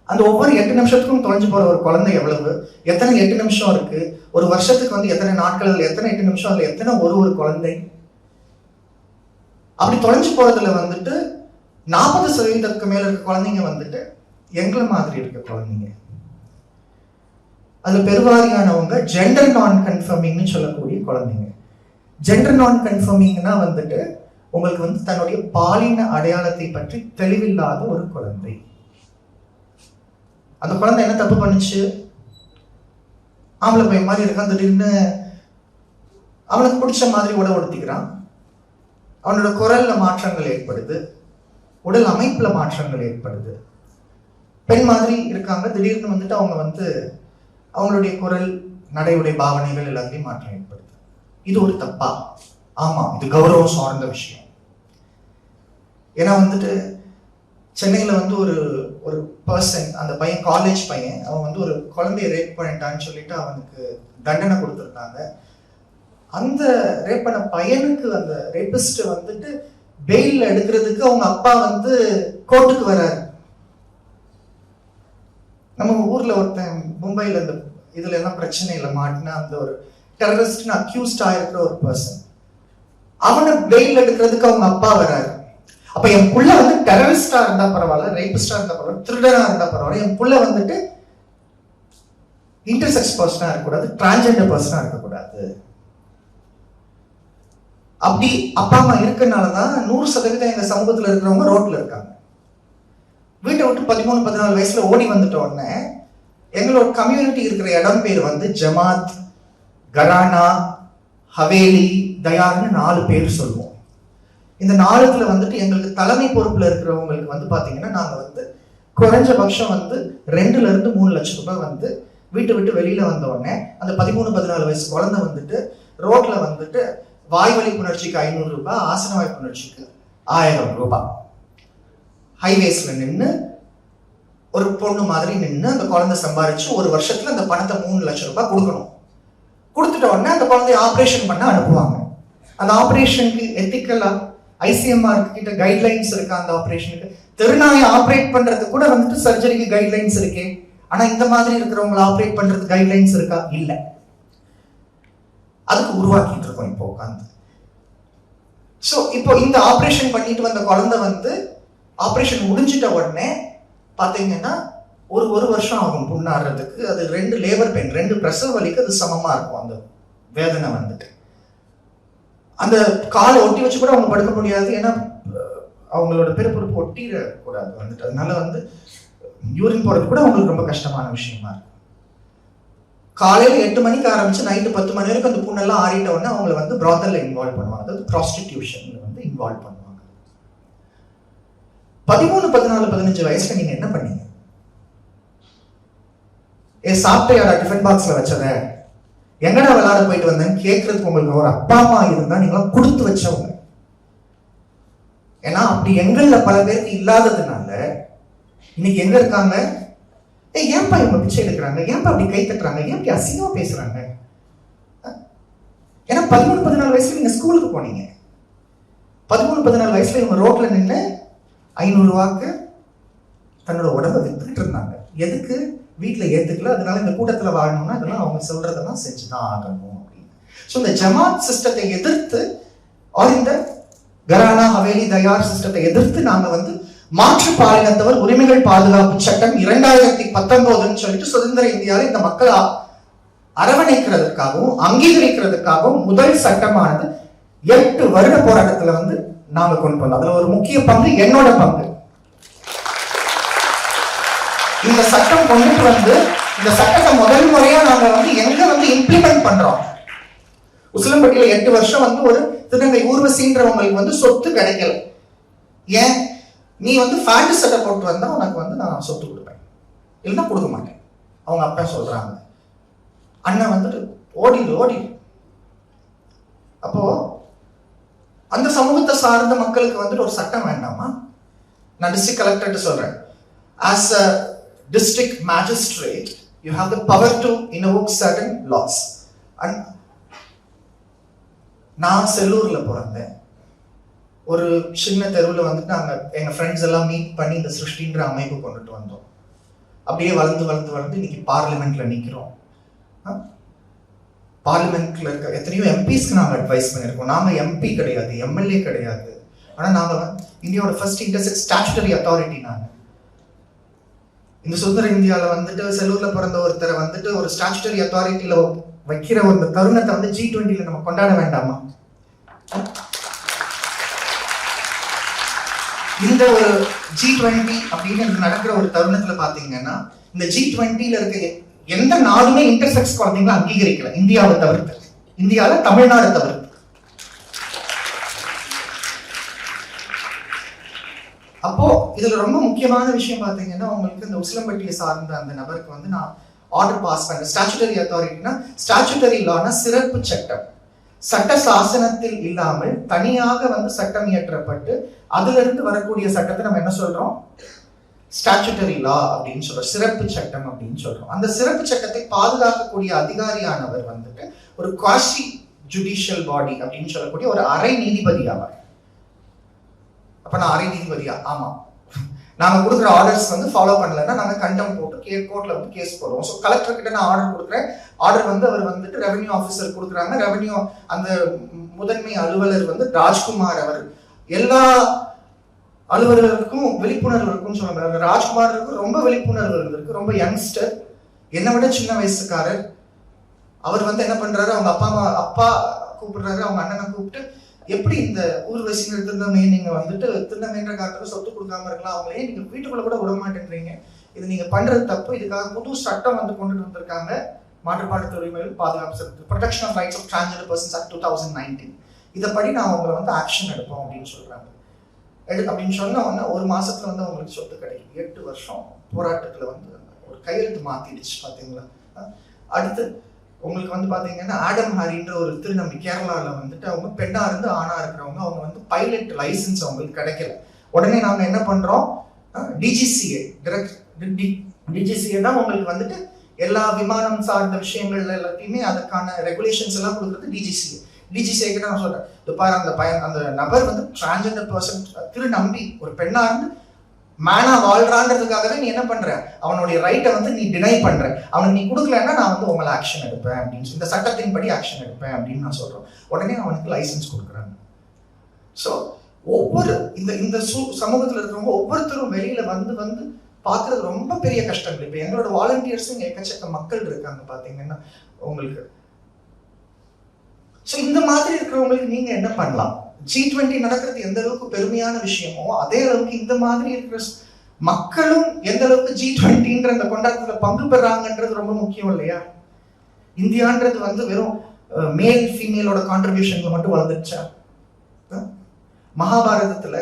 அந்த ஒவ்வொரு 8 நிமிஷத்துக்கும் தொலைஞ்சு போற ஒரு குழந்தை எவ்வளவு, எத்தனை 8 நிமிஷம் இருக்கு, ஒரு வருஷத்துக்கு வந்து எத்தனை நாட்கள், எத்தனை 8 நிமிஷம், அதுல எத்தனை ஒரு குழந்தை. அப்படி தொலைஞ்சு போறதுல வந்துட்டு 40% மேல இருக்க குழந்தைங்க வந்துட்டு எங்களை மாதிரி இருக்க குழந்தைங்க. அதுல பெருவாரியானவங்க ஜெண்டர் நான் கன்ஃபர்மிங்னு சொல்லக்கூடிய குழந்தைங்க. ஜெண்டர் நான் கன்ஃபர்மிங்னா வந்துட்டு உங்களுக்கு வந்து தன்னுடைய பாலின அடையாளத்தை பற்றி தெளிவில்லாத ஒரு குழந்தை. அந்த குழந்தை என்ன தப்பு பண்ணுச்சு? ஆம்பளை பையன் மாதிரி இருக்கான், திடீர்னு அவனுக்கு பிடிச்ச மாதிரி உடவுடுத்திக்கிறான். அவனோட குரல்ல மாற்றங்கள் ஏற்படுது, உடல் அமைப்புல மாற்றங்கள் ஏற்படுது. பெண் மாதிரி இருக்காங்க, திடீர்னு வந்துட்டு அவங்க வந்து அவங்களுடைய குரல், நடையுடைய பாவனைகள் எல்லாத்தையும் மாற்றம் ஏற்படுது. இது ஒரு தப்பா? ஆமா, இது கௌரவம் சார்ந்த விஷயம். ஏன்னா வந்துட்டு சென்னையில வந்து ஒரு பர்சன், அந்த பையன் காலேஜ் பையன், அவன் வந்து ஒரு குழந்தைய ரேப் பண்ணிட்டான்னு சொல்லிட்டு அவனுக்கு தண்டனை கொடுத்துருந்தாங்க. அந்த ரேப் பண்ண பையனுக்கு அந்த ரேபிஸ்ட் வந்துட்டு பெயில் எடுக்கிறதுக்கு அவங்க அப்பா வந்து கோர்ட்டுக்கு வராரு. நம்ம ஊர்ல ஒருத்தன் மும்பைல இந்த இதுல எல்லாம் பிரச்சனையில மாட்டினா அந்த ஒரு டெரரிஸ்ட்னு அக்யூஸ்ட் ஆயிருக்கிற ஒரு பர்சன், அவனை பெயில் எடுக்கிறதுக்கு அவங்க அப்பா வராரு. அப்ப என் புள்ள வந்து டெரரிஸ்டா இருந்தா பரவாயில்ல, ரேபிஸ்டா இருந்தா பரவாயில்ல, திருடனா இருந்தா பரவாயில்ல, என் புள்ள வந்துட்டு இன்டர்செக்ஸ் பர்சனா இருக்கக்கூடாது, டிரான்ஸ்ஜெண்டர் பர்சனா இருக்கக்கூடாது. அப்படி அப்பா அம்மா இருக்கனாலதான் 100% எங்க சமூகத்துல இருக்கிறவங்க ரோட்ல இருக்காங்க. வீட்டை விட்டு 13-14 வயசுல ஓடி வந்துட்ட உடனே எங்களோட கம்யூனிட்டி இருக்கிற இடம் பேர் வந்து ஜமாத், கரானா, ஹவேலி, தயார்னு 4 பேர் சொல்லுவோம். இந்த 4த்துல வந்துட்டு எங்களுக்கு தலைமை பொறுப்புல இருக்கிறவங்களுக்கு வந்து பாத்தீங்கன்னா நாங்க வந்து குறைஞ்சபட்சம் வந்து 2-3 லட்சம் ரூபாய் வந்து வீட்டை விட்டு வெளியில வந்த உடனே அந்த 13-14 வயசு குழந்தை வந்துட்டு ரோட்ல வந்துட்டு வாய்வழி புணர்ச்சிக்கு 500 ரூபாய், ஆசன வாய் புணர்ச்சிக்கு 1000 ரூபாய், ஹைவேஸ்ல நின்று ஒரு பொண்ணு மாதிரி நின்று அந்த குழந்தை சம்பாரிச்சு ஒரு வருஷத்துல அந்த பணத்தை 3 லட்சம் ரூபாய் கொடுக்கணும். கொடுத்துட்ட உடனே அந்த குழந்தைய ஆபரேஷன் பண்ண அனுப்புவாங்க. அந்த ஆபரேஷனுக்கு எத்திக்கலா ஐசிஎம்ஆர் கிட்ட கைட்லைன்ஸ் இருக்கா? அந்த ஆபரேஷனுக்கு தெருநாயை ஆபரேட் பண்றது கூட வந்துட்டு சர்ஜரிக்கு கைட்லைன்ஸ் இருக்கே. ஆனா இந்த மாதிரி இருக்கிறவங்களை ஆபரேட் பண்றது கைட்லைன்ஸ் இருக்கா? இல்ல. அதுக்கு உருவாக்கிட்டு இருக்கோம் இப்போ உட்காந்து. சோ இப்போ இந்த ஆபரேஷன் பண்ணிட்டு வந்த குழந்தை வந்து ஆபரேஷன் முடிஞ்சிட்ட உடனே பாத்தீங்கன்னா ஒரு வருஷம் ஆகும் புண்ணாடுறதுக்கு. அது 2 லேபர் பெயின், 2 பிரசவ வலிக்கு அது சமமா இருக்கும் அந்த வேதனை வந்துட்டு. அந்த காலை ஒட்டி வச்சு கூட அவங்க படுக்க முடியாது, ஏன்னா அவங்களோட பிறப்புறுப்பு ஒட்டிடக்கூடாது வந்துட்டு. அதனால வந்து யூரின் போறது கூட அவங்களுக்கு ரொம்ப கஷ்டமான விஷயமா இருக்கும். காலையில 8 மணிக்கு ஆரம்பிச்சு நைட்டு 10 மணி வரைக்கும் அந்த புண்ணெல்லாம் ஆறிட்ட உடனே அவங்களை வந்து பிராத்தல்ல இன்வால்வ் பண்ணுவாங்க, அதாவது ப்ராஸ்டிடியூஷன்ல வந்து இன்வால்வ் பண்ணுவாங்க. 13, 14, 15 வயசுல நீங்க என்ன பண்ணீங்க? சாப்பிட்டையாடா டிஃபன் பாக்ஸ்ல வச்சத, எங்கடா விளையாட போயிட்டு வந்தேன்னு கேட்கறதுக்கு உங்களுக்கு ஒரு அப்பா அம்மா இருந்தா நீங்களாம் கொடுத்து வச்சவங்க. ஏன்னா அப்படி எங்கள்ல பல பேருக்கு இல்லாததுனால இன்னைக்கு எங்க இருக்காங்க? ஏன்பா இவங்க பிச்சை எடுக்கிறாங்க, ஏன்பா அப்படி கை தட்டுறாங்க, ஏன் அப்படி அசிங்கமா பேசுறாங்க? ஏன்னா 13, 14 வயசுல நீங்க ஸ்கூலுக்கு போனீங்க. 13, 14 வயசுல இவங்க ரோட்ல நின்று 500 ரூபாய்க்கு தன்னோட உடம்பை வித்துக்கிட்டு இருந்தாங்க. எதுக்கு? வீட்டுல ஏத்துக்கல, அதனால இந்த கூட்டத்துல வாழணும்னா இதெல்லாம் அவங்க சொல்றதெல்லாம் செஞ்சுதான் ஆகணும் அப்படின்னு. ஸோ இந்த ஜமாத் சிஸ்டத்தை எதிர்த்து ஆர் இந்த கரானா ஹவேலி தயார் சிஸ்டத்தை எதிர்த்து நாங்க வந்து மாற்று பாலினத்தவர் உரிமைகள் பாதுகாப்பு சட்டம் 2019 சொல்லிட்டு சுதந்திர இந்தியாவில் இந்த மக்களை அரவணைக்கிறதுக்காகவும் அங்கீகரிக்கிறதுக்காகவும் முதல் சட்டமானது 8 வருட போராட்டத்துல வந்து நாங்க கொண்டு வந்தோம். அதுல ஒரு முக்கிய பங்கு என்னோட பங்கு. இந்த சட்டம் கொண்டுட்டு வந்து இந்த சட்டத்தை முதல் முறையா நாங்க வந்து எங்க வந்து இம்ப்ளிமெண்ட் பண்றோம். உசிலம்பட்டியில 8 வருஷம் வந்து ஒரு திருநங்கை ஊர்வசின்றவங்களுக்கு வந்து சொத்து கிடைக்கல. ஏன்? நீ வந்து ஃபேண்ட் சட்டை போட்டு வந்தா உனக்கு வந்து நான் சொத்து கொடுப்பேன், இல்லைன்னா கொடுக்க மாட்டேன். அவங்க அப்பா சொல்றாங்க. அண்ணன் வந்துட்டு ஓடிடு. அப்போ அந்த சமூகத்தை சார்ந்த மக்களுக்கு வந்துட்டு ஒரு சட்டம் வேண்டாமா? நான் டிஸ்ட்ரிக்ட் கலெக்டர் சொல்றேன், as a district magistrate you have the power to invoke certain laws. And நான் செல்லூர்ல பிறந்தேன். ஒரு சின்ன தெருவில் வந்துட்டு நாங்கள் எங்கள் ஃப்ரெண்ட்ஸ் எல்லாம் மீட் பண்ணி இந்த சிருஷ்டின்ற அமைப்பு கொண்டுட்டு வந்தோம். அப்படியே வளர்ந்து இன்னைக்கு பார்லிமெண்ட்ல நிற்கிறோம். பார்லிமெண்ட்ல இருக்க எத்தனையோ எம்பிஸ்க்கு நாங்கள் அட்வைஸ் பண்ணியிருக்கோம். நாங்கள் எம்பி கிடையாது, எம்எல்ஏ கிடையாது. ஆனால் நாங்கள் இந்தியாவோட ஃபர்ஸ்ட் இன்டர்செக்ட் ஸ்டாச்சுட்டரி அத்தாரிட்டி. நாங்கள் இந்த சுதந்திர இந்தியாவில் வந்துட்டு செல்லூர்ல பிறந்த ஒருத்தரை வந்துட்டு ஒரு ஸ்டாச்சுட்டரி அத்தாரிட்டியில வைக்கிற ஒரு தருணத்தை வந்து G20 நம்ம கொண்டாட வேண்டாமா? இந்த ஒரு G20 அப்படின்னு நடக்கிற ஒரு தருணத்துல பாத்தீங்கன்னா இந்த G20 இருக்க எந்த நாடுமே இன்டர்செக்ஸ் குழந்தைங்களை அங்கீகரிக்கல, இந்தியாவை தவிர்த்து. இந்தியாவில தமிழ்நாடு தவிர்த்து. அப்போ இதுல ரொம்ப முக்கியமான விஷயம் பாத்தீங்கன்னா, உங்களுக்கு இந்த உசிலம்பட்டியை சார்ந்த அந்த நபருக்கு வந்து நான் ஆர்டர் பாஸ் பண்றேன். ஸ்டாச்சுட்டரி அத்தாரிட்டினா ஸ்டாச்சுட்டரி லானா சிறப்பு சட்டம். சட்ட சாசனத்தில் இல்லாமல் தனியாக வந்து சட்டம் இயற்றப்பட்டு அதுல இருந்து வரக்கூடிய சட்டத்தை நம்ம என்ன சொல்றோம்? ஸ்டாச்சுட்டரி லா அப்படின்னு சொல்றோம், சிறப்பு சட்டம் அப்படின்னு சொல்றோம். அந்த சிறப்பு சட்டத்தை பாதுகாக்கக்கூடிய அதிகாரியானவர் வந்துட்டு ஒரு குவாசி ஜுடிஷியல் பாடி அப்படின்னு சொல்லக்கூடிய ஒரு அரை நீதிபதி ஆவார். அப்ப நான் அரை நீதிபதியா? ஆமா. நாங்க கொடுக்குற ஆர்டர்ஸ் வந்து ஃபாலோ பண்ணலன்னா நாங்க கண்டம் போட்டு கோர்ட்ல வந்து கேஸ் போடுவோம். ஸோ கலெக்டர் கிட்ட நான் ஆர்டர் கொடுக்குறேன். ஆர்டர் வந்து அவர் வந்துட்டு ரெவன்யூ ஆஃபீஸர் கொடுக்குறாங்க. ரெவன்யூ அந்த முதன்மை அலுவலர் வந்து ராஜ்குமார், அவர் எல்லா அலுவலர்களுக்கும் விழிப்புணர்வு இருக்குன்னு சொல்லுவாங்க. ராஜ்குமாருக்கு ரொம்ப விழிப்புணர்வு இருக்கு, ரொம்ப யங்ஸ்டர், என்னை விட சின்ன வயசுக்காரர். அவர் வந்து என்ன பண்றாரு, அவங்க அப்பா கூப்பிடுறாரு, அவங்க அண்ணனை கூப்பிட்டு, எப்படி இந்த ஊர்வசிகள் திருநமே நீங்க வந்துட்டு திருநமைன்ற காலத்துல சொத்து கொடுக்காம இருக்கலாம், அவங்களே நீங்க வீட்டுக்குள்ள கூட விட மாட்டேன்றீங்க, இது நீங்க பண்றது தப்பு, இதுக்காக புது சட்டம் வந்து கொண்டுட்டு வந்திருக்காங்க, மாற்றுப்பாட்டு உரிமைகள் பாதுகாப்பு சட்டம், protection of rights of transgender persons act 2019. இதைப்படி நான் அவங்களை வந்து ஆக்ஷன் எடுப்போம் அப்படின்னு சொல்றாங்க. அப்படின்னு சொன்ன உடனே ஒரு மாசத்துல வந்து அவங்களுக்கு சொத்து கிடைக்கும். 8 வருஷம் போராட்டத்துல வந்து ஒரு கையெழுத்து மாத்திடுச்சு பாத்தீங்களா. அடுத்து உங்களுக்கு வந்து பாத்தீங்கன்னா ஆடம் ஹாரின்ற ஒரு திருநம்பி கேரளால வந்துட்டு அவங்க பெண்ணா இருந்து ஆணா இருக்கிறவங்க, அவங்க வந்து பைலட் லைசன்ஸ் அவங்களுக்கு கிடைக்கல. உடனே நாங்க என்ன பண்றோம், டிஜிசிஏ தான் உங்களுக்கு வந்துட்டு எல்லா விமானம் சார்ந்த விஷயங்கள்ல எல்லாத்தையுமே அதுக்கான ரெகுலேஷன்ஸ் எல்லாம் கொடுக்குறது டிஜிசிஏ கிட்ட நான் சொல்றேன், இது பாரு அந்த நபர் வந்து டிரான்ஸ்ஜெண்டர் பர்சன் திருநம்பி ஒரு பெண்ணா இருந்து மேனா வாழ்றான்றதுக்காகவே நீ என்ன பண்ற, அவனுடைய ரைட்டை வந்து நீ டினை பண்ற, அவனுக்கு நீ கொடுக்கலன்னா நான் வந்து உங்களை ஆக்ஷன் எடுப்பேன் அப்படின்னு, இந்த சட்டத்தின்படி ஆக்ஷன் எடுப்பேன் அப்படின்னு நான் சொல்றேன். உடனே அவனுக்கு லைசன்ஸ் கொடுக்குறாங்க. ஸோ ஒவ்வொரு இந்த சமூகத்தில் இருக்கிறவங்க ஒவ்வொருத்தரும் வெளியில வந்து பார்க்கறது ரொம்ப பெரிய கஷ்டங்கள். இப்போ எங்களோட வாலண்டியர்ஸும் எக்கச்சக்க மக்கள் இருக்காங்க பாத்தீங்கன்னா உங்களுக்கு. ஸோ இந்த மாதிரி இருக்கிறவங்களுக்கு நீங்க என்ன பண்ணலாம்? G20 நடக்கிறது எந்த அளவுக்கு பெருமையான விஷயமோ அதே அளவுக்கு இந்த மாதிரி இருக்கிற மக்களும் எந்த அளவுக்கு G20ன்ற அந்த கொண்டாட்டத்துல பங்கு பெறாங்கன்றது ரொம்ப முக்கியம் இல்லையா? இந்தியான்றது வந்து வெறும் மேல் ஃபீமேலோட கான்ட்ரிபியூஷன்ல மட்டும் வளர்ந்துச்சா? மகாபாரதத்துல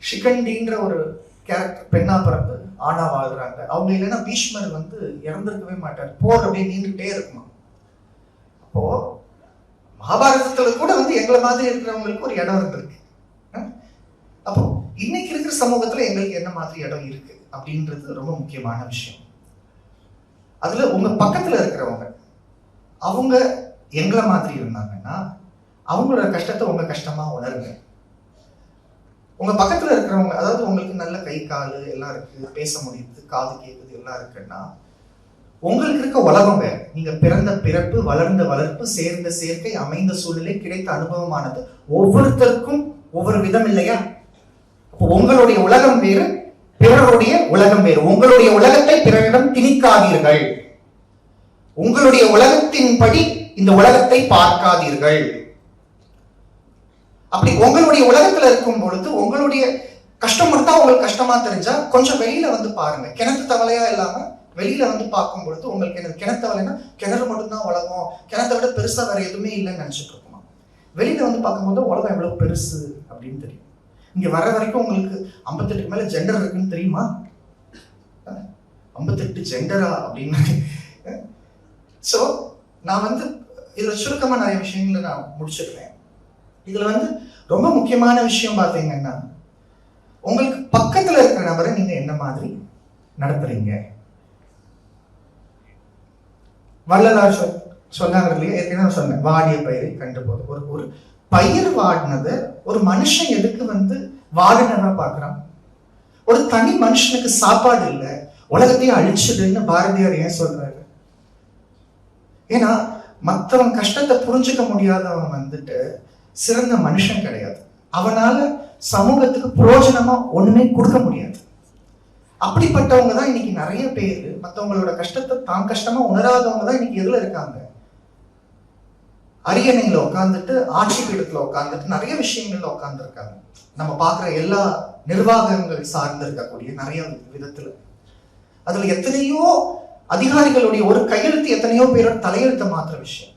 ஷிகண்டின்ற ஒரு கேரக்டர் பெண்ணா பிறந்து ஆனா வாழ்றாங்க. அவங்க இல்லைன்னா பீஷ்மர் வந்து இறந்திருக்கவே மாட்டார், போர் அப்படியே நீண்டுகிட்டே இருக்குமா. அப்போ மகாபாரதத்துல கூட வந்து எங்களை மாதிரி இருக்கிறவங்களுக்கு ஒரு இடம் இருந்திருக்கு. அப்போ இன்னைக்கு இருக்கிற சமூகத்துல எங்களுக்கு என்ன மாதிரி இடம் இருக்கு அப்படின்றது ரொம்ப முக்கியமான விஷயம். அதுல உங்க பக்கத்துல இருக்கிறவங்க அவங்க எங்களை மாதிரி இருந்தாங்கன்னா அவங்களோட கஷ்டத்தை உங்க கஷ்டமா உணருங்க. உங்க பக்கத்துல இருக்கிறவங்க, அதாவது உங்களுக்கு நல்ல கை கால் எல்லாம் இருக்கு, பேச முடியுது, காது கேட்குது எல்லாம் இருக்குன்னா உங்களுக்கு இருக்க உலகம் வேற. நீங்க பிறந்த பிறப்பு, வளர்ந்த வளர்ப்பு, சேர்ந்த சேர்க்கை, அமைந்த சூழ்நிலை, கிடைத்த அனுபவமானது ஒவ்வொருத்தருக்கும் ஒவ்வொரு விதம் இல்லையா? அப்போ உங்களுடைய உலகம் வேறு, பிறருடைய உலகம் வேறு. உங்களுடைய உலகத்தை பிறரிடம் திணிக்காதீர்கள். உங்களுடைய உலகத்தின்படி இந்த உலகத்தை பார்க்காதீர்கள். அப்படி உங்களுடைய உலகத்துல இருக்கும் பொழுது உங்களுடைய கஷ்டம் மட்டும் உங்களுக்கு கஷ்டமா தெரிஞ்சா கொஞ்சம் வெளியில வந்து பாருங்க. கிணத்து தவளையா இல்லாம வெளியில வந்து பார்க்கும் பொழுது உங்களுக்கு என்ன கிணத்து தவளைனா கிணறு மட்டும்தான் உலகம், கிணத்தை விட பெருசா வேற எதுவுமே இல்லைன்னு நினைச்சிட்டு இருக்கோமா? வெளியில வந்து பார்க்கும்போது உலகம் எவ்வளவு பெருசு அப்படின்னு தெரியும். இங்க வர வரைக்கும் உங்களுக்கு 58 மேல ஜெண்டர் இருக்குன்னு தெரியுமா? 58 ஜெண்டரா அப்படின்னு. சோ நான் வந்து இதுல சுருக்கமா நிறைய விஷயங்களை நான் முடிச்சிருக்கேன். இதுல வந்து ரொம்ப முக்கியமான விஷயம் பார்த்தீங்கன்னா, உங்களுக்கு பக்கத்துல இருக்கிற நபரை நீங்க என்ன மாதிரி நடத்துறீங்க? வள்ளலார் சொன்னாங்க இல்லையா, ஏற்கனவே சொன்னேன், வாடிய பயிரை கண்டு போது. ஒரு பயிர் வாடினது ஒரு மனுஷன் எதுக்கு வந்து வாடினதா பாக்குறான்? ஒரு தனி மனுஷனுக்கு சாப்பாடு இல்லை, உலகத்தையே அழிச்சுடுன்னு பாரதியார் ஏன் சொல்றாரு? ஏன்னா மற்றவன் கஷ்டத்தை புரிஞ்சுக்க முடியாதவன் வந்துட்டு சிறந்த மனுஷன் கிடையாது. அவனால சமூகத்துக்கு பிரயோஜனமா ஒண்ணுமே கொடுக்க முடியாது. அப்படிப்பட்டவங்க தான் இன்னைக்கு நிறைய பேர் மற்றவங்களோட கஷ்டத்தை தான் கஷ்டமா உணராதவங்க தான் இன்னைக்கு எதுல இருக்காங்க? அரியணையில உட்காந்துட்டு, ஆட்சி பீடத்துல உட்காந்துட்டு, நிறைய விஷயங்கள்ல உட்கார்ந்து இருக்காங்க. நம்ம பார்க்குற எல்லா நிர்வாகங்கள் சார்ந்து இருக்கக்கூடிய நிறைய விதத்துல அதுல எத்தனையோ அதிகாரிகளுடைய ஒரு கையெழுத்து எத்தனையோ பேரோட தலையெழுத்த மாத்திர விஷயம்.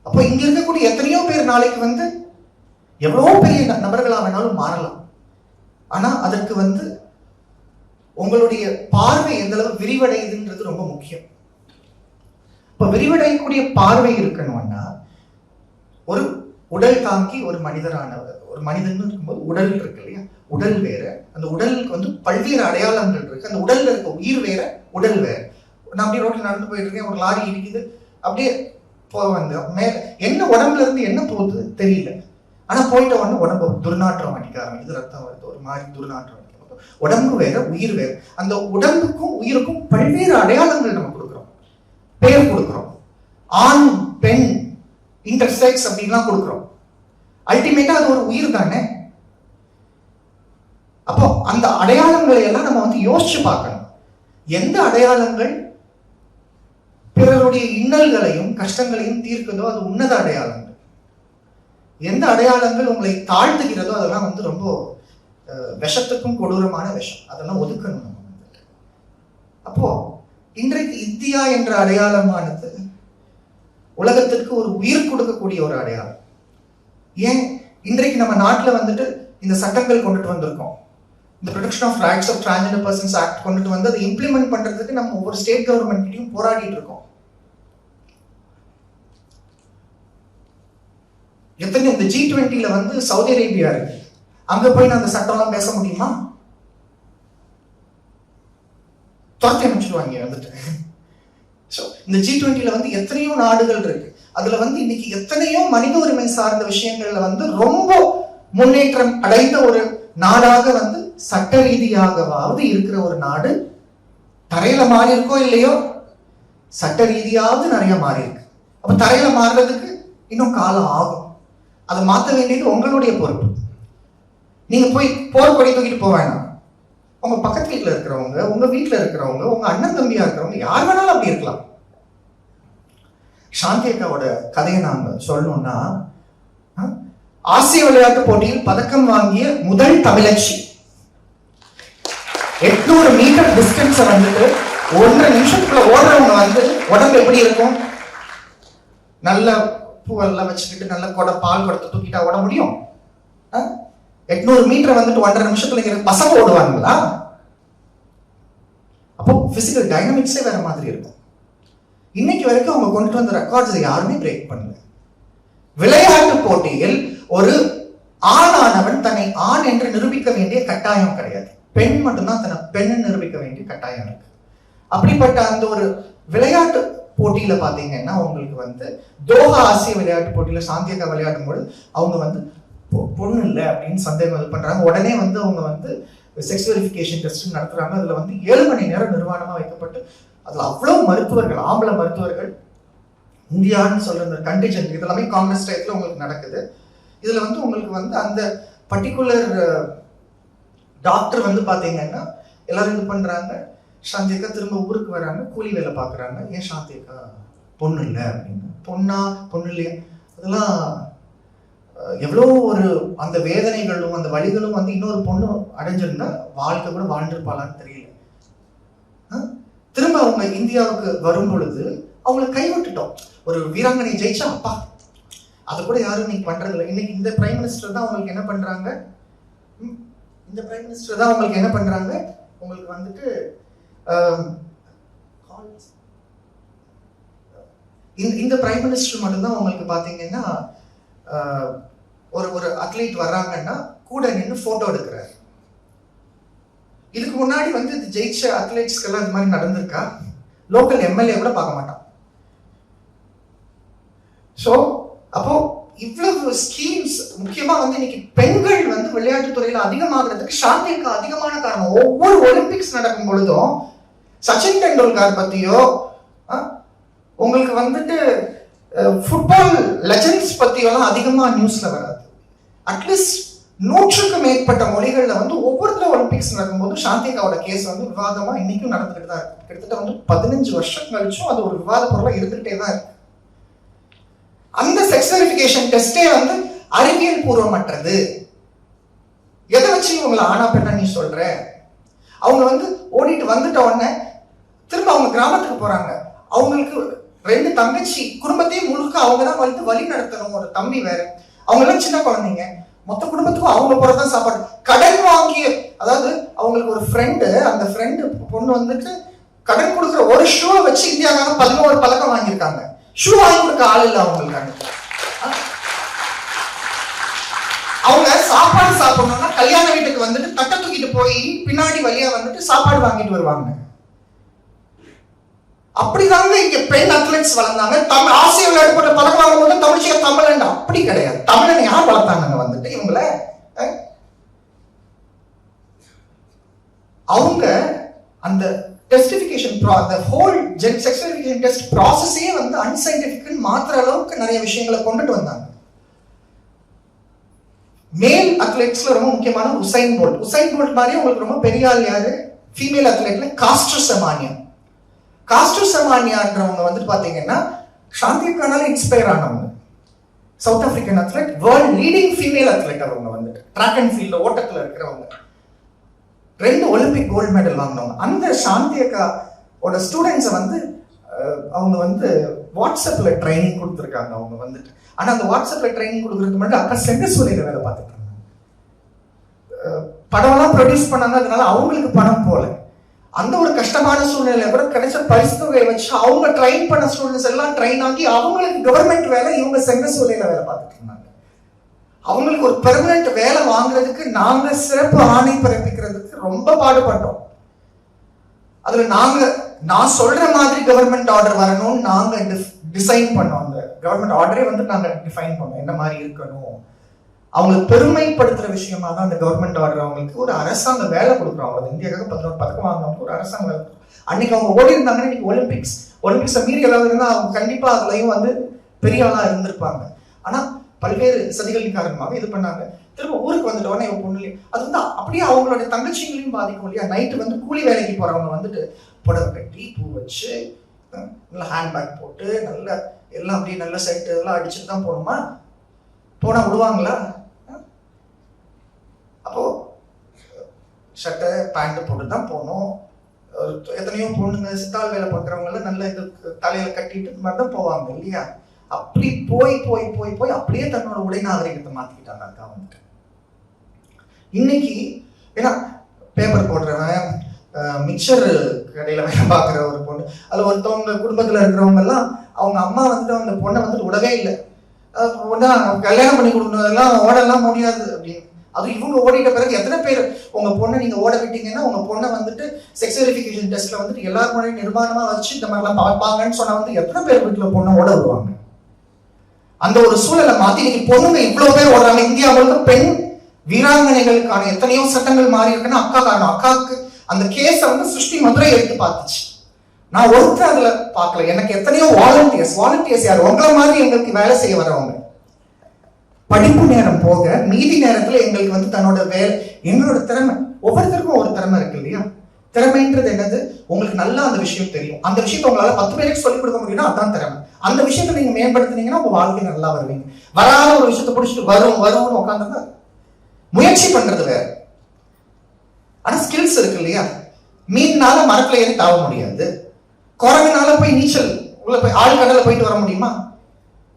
அப்போ இங்க இருக்கக்கூடிய எத்தனையோ பேர் நாளைக்கு வந்து எவ்வளவோ பெரிய நபர்களா வேணாலும் மாறலாம். ஆனா அதற்கு வந்து உங்களுடைய பார்வை எந்த அளவு விரிவடையுதுன்றது ரொம்ப முக்கியம். இப்ப விரிவடையக்கூடிய பார்வை இருக்கணும்னா, ஒரு உடல் தாங்கி ஒரு மனிதரானவர், ஒரு மனிதன் இருக்கும்போது உடல் இருக்கு இல்லையா, உடல் வேற, அந்த உடலுக்கு வந்து பல்வேறு அடையாளங்கள் இருக்கு. அந்த உடல்ல இருக்க உயிர் வேற, உடல் வேற. நான் அப்படியே ரோட்ல நடந்து போயிட்டு இருக்கேன், ஒரு லாரி இடிக்குது, அப்படியே வந்து மேல என்ன உடம்புல இருந்து என்ன போகுது தெரியல, ஆனா போயிட்ட உடனே உடம்பு துர்நாற்றம் அடிக்க ஆரம்பிக்குது, ரத்தம் வருது, ஒரு மாதிரி துர்நாற்றம் அடிக்கும். உடம்பு வேற, உயிர் வேற. அந்த உடம்புக்கும் உயிருக்கும் பல்வேறு அடையாளங்கள் நம்ம கொடுக்குறோம், பெயர் கொடுக்குறோம், ஆண் பெண் இன்டர்செக்ஸ் அப்படின்லாம் கொடுக்குறோம். அல்டிமேட்டா அது ஒரு உயிர் தானே. அப்போ அந்த அடையாளங்களை எல்லாம் நம்ம வந்து யோசிச்சு பார்க்கணும். எந்த அடையாளங்கள் பிறருடைய இன்னல்களையும் கஷ்டங்களையும் தீர்க்குதோ அது உன்னத அடையாளங்கள். எந்த அடையாளங்கள் உங்களை தாழ்த்துகிறதோ அதெல்லாம் வந்து ரொம்ப விஷத்துக்கும் கொடூரமான விஷம், அதெல்லாம் ஒதுக்கணும் நம்ம. அப்போ இன்றைக்கு இந்தியா என்ற அடையாளமானது உலகத்திற்கு ஒரு உயிர் கொடுக்கக்கூடிய ஒரு அடையாளம். ஏன் இன்றைக்கு நம்ம நாட்டில் வந்துட்டு இந்த சட்டங்கள் கொண்டுட்டு வந்திருக்கோம், இந்த protection of rights of transgender persons act கொண்டுட்டு வந்து அதை இம்ப்ளிமெண்ட் பண்றதுக்கு நம்ம ஒவ்வொரு ஸ்டேட் கவர்மெண்ட் கிட்டையும் போராடிட்டு இருக்கோம். எத்தனை இந்த G20 வந்து சவுதி அரேபியா இருக்கு, அங்க போய் நான் அந்த சட்டம்லாம் பேச முடியுமா? துரத்தி அமைச்சிருவாங்க வந்துட்டு. இந்த G20 வந்து எத்தனையோ நாடுகள் இருக்கு, அதுல வந்து இன்னைக்கு எத்தனையோ மனித உரிமை சார்ந்த விஷயங்கள்ல வந்து ரொம்ப முன்னேற்றம் அடைந்த ஒரு நாடாக வந்து சட்ட ரீதியாகவாவது இருக்கிற ஒரு நாடு. தரையில மாறி இருக்கோ இல்லையோ, சட்ட ரீதியாவது நிறைய மாறி இருக்கு. அப்ப தரையில மாறுறதுக்கு இன்னும் காலம் ஆகும். அதை மாற்ற வேண்டியது உங்களுடைய பொறுப்பு. நீங்க போய் போர்க்கொடி தூக்கிட்டு போக வேணாம். உங்க பக்கத்து வீட்டுல இருக்கிறவங்க, உங்க வீட்டுல இருக்கிறவங்க, உங்க அண்ணன் தம்பியா இருக்கிறவங்க, யார் வேணாலும் அப்படி இருக்கலாம். சாந்தி அக்காவோட கதையை நாங்க சொல்லணும்னா, ஆசிய விளையாட்டு போட்டியில் பதக்கம் வாங்கிய முதல் தமிழச்சி 800 மீட்டர் டிஸ்டன்ஸ் வந்துட்டு 1.5 நிமிஷத்துக்குள்ள ஓடுறவங்க வந்து உடம்பு எப்படி இருக்கும்? நல்ல பூவெல்லாம் வச்சுக்கிட்டு நல்ல பால் குடத்தை தூக்கிட்டா ஓட முடியும்? 800 மீட்டர் வந்துட்டு 1.5 நிமிஷத்துல பசங்க ஓடுவாங்களா? அப்போ பிசிக்கல் டைனமிக்ஸே வேற மாதிரி இருக்கும். இன்னைக்கு வரைக்கும் அவங்க கொண்டுட்டு வந்த ரெக்கார்ட்ஸ் யாருமே பிரேக் பண்ணல. விளையாட்டு போட்டியில் ஒரு ஆணானவன் தன்னை ஆண் என்று நிரூபிக்க வேண்டிய கட்டாயம் கிடையாது. பெண் மட்டும்தான் தன்னை பெண் நிரூபிக்க வேண்டிய கட்டாயம் இருக்கு. அப்படிப்பட்ட அந்த ஒரு விளையாட்டு போட்டியில பாத்தீங்கன்னா உங்களுக்கு வந்து தோஹா ஆசிய விளையாட்டு போட்டியில சாந்தியக்கா விளையாடும் போது அவங்க வந்து பொண்ணு இல்லை அப்படின்னு சந்தேகம் இது பண்றாங்க. உடனே வந்து அவங்க வந்து செக்ஸ் வெரிஃபிகேஷன் டெஸ்ட் நடத்துறாங்க. அதுல வந்து 7 மணி நேரம் நிர்வாணமா வைக்கப்பட்டு அதுல அவ்வளவு மருத்துவர்கள், ஆம்பளை மருத்துவர்கள், இந்தியான்னு சொல்ற இந்த கண்டிஜென்ட் இதெல்லாமே காங்கிரஸ் டயத்துல உங்களுக்கு நடக்குது. இதுல வந்து உங்களுக்கு வந்து அந்த பர்டிகுலர் டாக்டர் வந்து பாத்தீங்கன்னா எல்லாரும் இது பண்றாங்க. சாந்தி அக்கா திரும்ப ஊருக்கு வராங்க, கூலி வேலை பாக்குறாங்க. ஏன் சாந்தி அக்கா பொண்ணு இல்லை அப்படின்னு. பொண்ணு இல்லையா? அதெல்லாம் எவ்வளோ ஒரு அந்த வேதனைகளும் அந்த வழிகளும் வந்து இன்னொரு பொண்ணு அடைஞ்சிருந்தா வாழ்க்கை கூட வாழ்ந்திருப்பாளான்னு தெரியல. திரும்ப அவங்க இந்தியாவுக்கு வரும் பொழுது அவங்களை கைவிட்டுட்டோம். ஒரு வீராங்கனை ஜெயிச்சா அப்பா அது கூட யாரும் நீங்க பண்றது இல்லை. இன்னைக்கு இந்த பிரைம் மினிஸ்டர் தான் உங்களுக்கு என்ன பண்றாங்க, உங்களுக்கு வந்துட்டு இந்த பிரைம் மினிஸ்டர் மட்டும்தான் உங்களுக்கு பாத்தீங்கன்னா ஒரு அத்லீட் வர்றாங்கன்னா கூட நின்று போட்டோ எடுக்கிறாரு. இதுக்கு முன்னாடி வந்து ஜெயிச்ச அத்லீட்ஸ்க்கெல்லாம் இது மாதிரி நடந்திருக்கா? லோக்கல் எம்எல்ஏ கூட பார்க்க மாட்டான். ஸோ அப்போ இவ்வளவு ஸ்கீம்ஸ், முக்கியமா வந்து இன்னைக்கு பெண்கள் வந்து விளையாட்டு துறையில அதிகமாகிறதுக்கு சாந்தி அக்கா அதிகமான காரணம். ஒவ்வொரு ஒலிம்பிக்ஸ் நடக்கும் பொழுதும் சச்சின் டெண்டுல்கர் பத்தியோ உங்களுக்கு வந்துட்டு ஃபுட்பால் லெஜெண்ட்ஸ் பத்தியெல்லாம் அதிகமா நியூஸ்ல வராது. அட்லீஸ்ட் 100க்கும் மேற்பட்ட மொழிகள்ல வந்து ஒவ்வொருத்தரும் ஒலிம்பிக்ஸ் நடக்கும்போது சாந்தி அக்காவோட கேஸ் வந்து விவாதமா இன்னைக்கும் நடந்துகிட்டு தான் இருக்கு. கிட்டத்தட்ட வந்து 15 வருஷம் கழிச்சும் அது ஒரு விவாத பொருளா இருந்துகிட்டே தான் இருக்கு. அந்த செக்ஸ் வெரிஃபிகேஷன் டெஸ்டே வந்து அறிவியல் பூர்வமற்றது. எதை வச்சு இவங்களை ஆனா பெண்ணா நீ சொல்ற? அவங்க வந்து ஓடிட்டு வந்துட்ட உடனே திரும்ப அவங்க கிராமத்துக்கு போறாங்க. அவங்களுக்கு 2 தங்கச்சி, குடும்பத்தையும் முழுக்க அவங்க தான் வந்து வழி நடத்தணும். ஒரு தம்பி வேற. அவங்க எல்லாம் சின்ன குழந்தைங்க. மொத்த குடும்பத்துக்கும் அவங்க போறதான் சாப்பாடு. கடன் வாங்கி, அதாவது அவங்களுக்கு ஒரு ஃப்ரெண்டு, அந்த ஃப்ரெண்டு பொண்ணு வந்துட்டு கடன் கொடுக்குற ஒரு ஷூவை வச்சு இந்தியாவுக்காக 11 பதக்கம் வாங்கியிருக்காங்க. ஷூ வாங்கி கொடுக்க ஆள் இல்லை அவங்களுக்கு. அவங்க சாப்பாடு சாப்பிடணும்னா கல்யாண வீட்டுக்கு வந்துட்டு தட்டை தூக்கிட்டு போய் பின்னாடி வழியா வந்துட்டு சாப்பாடு வாங்கிட்டு வருவாங்க. அப்படிதாங்க இங்க பெண் அத்லெட்ஸ் வளர்ந்தாங்க. ஆசிய விளையாட்டு போட்ட பதக்கம் வாங்கும் போது தமிழ்ச்சியா தமிழன் அப்படி கிடையாது. தமிழன் யார் வளர்த்தாங்க வந்துட்டு இவங்கள? அவங்க அந்த டெஸ்டிஃபிகேஷன் அந்த ஹோல் செக்ஸ் வெரிஃபிகேஷன் டெஸ்ட் ப்ராசஸே வந்து அன்சைன்டிஃபிக் மாத்திர அளவுக்கு நிறைய விஷயங்களை கொண்டுட்டு வந்தாங்க. மேல் அத்லெட்ஸ்ல ரொம்ப முக்கியமான உசைன் போல்ட் மாதிரி உங்களுக்கு ரொம்ப பெரிய ஆள் யாரு? ஃபீமேல் அத்லெட்ல காஸ்டர் செமானியான்றவங்க வந்துட்டு பாத்தீங்கன்னா சாந்தி அக்கானால இன்ஸ்பயர் ஆனவங்க. South African athlete, world leading female athlete. அவங்க வந்துட்டு ட்ராக் அண்ட் ஃபீல்ட்ல ஓட்டத்துல இருக்கிறவங்க. 2 ஒலிம்பிக் கோல்டு மெடல் வாங்கினவங்க. அந்த சாந்தி அக்காவோட ஸ்டூடெண்ட்ஸை வந்து அவங்க வந்து வாட்ஸ்அப்ல ட்ரைனிங் கொடுத்துருக்காங்க. அவங்க வந்துட்டு ஆனா அந்த வாட்ஸ்அப்ல ட்ரைனிங் கொடுக்கறதுக்கு முன்னாடி அக்கா செங்கசூரியில வேலை பார்த்துட்டு இருந்தாங்க. படம்லாம் ப்ரொடியூஸ் பண்ணாங்க. அதனால அவங்களுக்கு பணம் போல. அந்த ஒரு கஷ்டமான சூழ்நிலை கூட கிடைச்ச பரிசு தொகையை வச்சு அவங்க ட்ரெயின் பண்ண ஸ்டூடெண்ட்ஸ் எல்லாம் ட்ரெயின் ஆகி அவங்களுக்கு கவர்மெண்ட் வேலை, இவங்க செங்கசூரியில வேலை பார்த்துட்டு இருந்தாங்க. அவங்களுக்கு ஒரு பெர்மனன்ட் வேலை வாங்குறதுக்கு நாங்க சிறப்பு ஆணை பிறப்பிக்கிறதுக்கு ரொம்ப பாடுபட்டோம். அதுல நான் சொல்ற மாதிரி கவர்மெண்ட் ஆர்டர் வரணும்னு நாங்க டிசைன் பண்ணோம். அந்த கவர்மெண்ட் ஆர்டரே வந்து நாங்க டிஃபைன் பண்ணோம் என்ன மாதிரி இருக்கணும். அவங்களுக்கு பெருமைப்படுத்துற விஷயமா தான் அந்த கவர்மெண்ட் ஆர்டர். அவங்களுக்கு ஒரு அரசாங்க வேலை கொடுக்குறோம். அவங்க இந்தியாவுக்காக 11 பதக்கம் வாங்கினவங்க ஒரு அரசாங்க வேலை. அன்னைக்கு அவங்க ஓடி இருந்தாங்கன்னா இன்னைக்கு ஒலிம்பிக்ஸை மீறி ஏதாவது இருந்தா அவங்க கண்டிப்பா அதுலயும் வந்து பெரிய ஆளா இருந்திருப்பாங்க. ஆனா பல்வேறு சதிகளின் காரணமாக இது பண்ணாங்க. திரும்ப ஊருக்கு வந்துட்டு உடனே பொண்ணு அது வந்து அப்படியே அவங்களோட தங்கச்சிங்களையும் பாதிக்கும் இல்லையா? நைட்டு வந்து கூலி வேலைக்கு போறவங்க வந்துட்டு புடவை கட்டி பூ வச்சு நல்ல ஹேண்ட்பேக் போட்டு நல்ல எல்லாம் அப்படியே நல்ல செட் எல்லாம் அடிச்சுட்டு தான் போகணுமா? போனா விடுவாங்களா? அப்போ ஷர்ட்டை பேண்ட் போட்டு தான் போகணும். எத்தனையோ பொண்ணுங்க சித்தாள் வேலை பார்க்குறவங்க எல்லாம் நல்ல இது தலையில கட்டிட்டு இந்த மாதிரி தான் போவாங்க இல்லையா? அப்படி போய் போய் போய் போய் அப்படியே தன்னோட உடை நாகரிகத்தை மாத்திக்கிட்டாங்க அக்கா வந்துட்டு. இன்னைக்கு ஏன்னா பேப்பர் போடுறவன், மிக்சர் கடையில வேலை பார்க்குற ஒரு பொண்ணு, அது ஒருத்தவங்க குடும்பத்துல இருக்கிறவங்க எல்லாம் அவங்க அம்மா வந்துட்டு அந்த பொண்ணை வந்துட்டு விடவே இல்லை. கல்யாணம் பண்ணி கொடுக்கறதெல்லாம் ஓடலாம் முடியாது அப்படின்னு. அது இவங்க ஓடிட்ட பிறகு எத்தனை பேர் உங்க பொண்ணை நீங்க ஓட விட்டீங்கன்னா உங்க பொண்ணை வந்துட்டு செக்ஸ் வெரிஃபிகேஷன் டெஸ்ட்ல வந்துட்டு எல்லாரும் முன்னாடி நிர்மாணமா வச்சு இந்த மாதிரிலாம் பார்ப்பாங்கன்னு சொன்னா வந்து எத்தனை பேர் வீட்டுல பொண்ணை ஓட விடுவாங்க? அந்த ஒரு சூழலை மாத்தி இன்னைக்கு பொண்ணுங்க இவ்வளவு பேர் ஓடுறாங்க. இந்தியா முழுக்க பெண் வீராங்கனைகளுக்கான எத்தனையோ சட்டங்கள் மாறி இருக்குன்னா அக்கா காரணம். அக்காவுக்கு அந்த கேஸை வந்து சிருஷ்டி மதுரை எடுத்து பார்த்துச்சு. நான் ஒருத்தர் அதுல பார்க்கல. எனக்கு எத்தனையோ வாலண்டியர்ஸ் யார் உங்களை மாதிரி எங்களுக்கு வேலை செய்ய வரவங்க. படிப்பு நேரம் போக மீதி நேரத்துல எங்களுக்கு வந்து தன்னோட எங்களோட திறமை, ஒவ்வொருத்தருக்கும் ஒரு திறமை இருக்கு இல்லையா? திறமைன்றது என்னது? உங்களுக்கு நல்லா அந்த விஷயம் தெரியும், அந்த விஷயத்த உங்களால 10 பேருக்கு சொல்லிக் கொடுக்க முடியும்னா அதான் திறமை. அந்த விஷயத்த நீங்க மேம்படுத்தினீங்கன்னா உங்க வாழ்க்கை நல்லா வருவீங்க. வராத ஒரு விஷயத்த பிடிச்சிட்டு வரும்னு உட்காந்துருந்தா முயற்சி பண்றது வேற. ஆனா ஸ்கில்ஸ் இருக்கு இல்லையா? மீன்னால மரத்துல ஏறி தாவ முடியாது, குரங்குனால போய் நீச்சல் உள்ள போய் ஆழ்கடல போயிட்டு வர முடியுமா?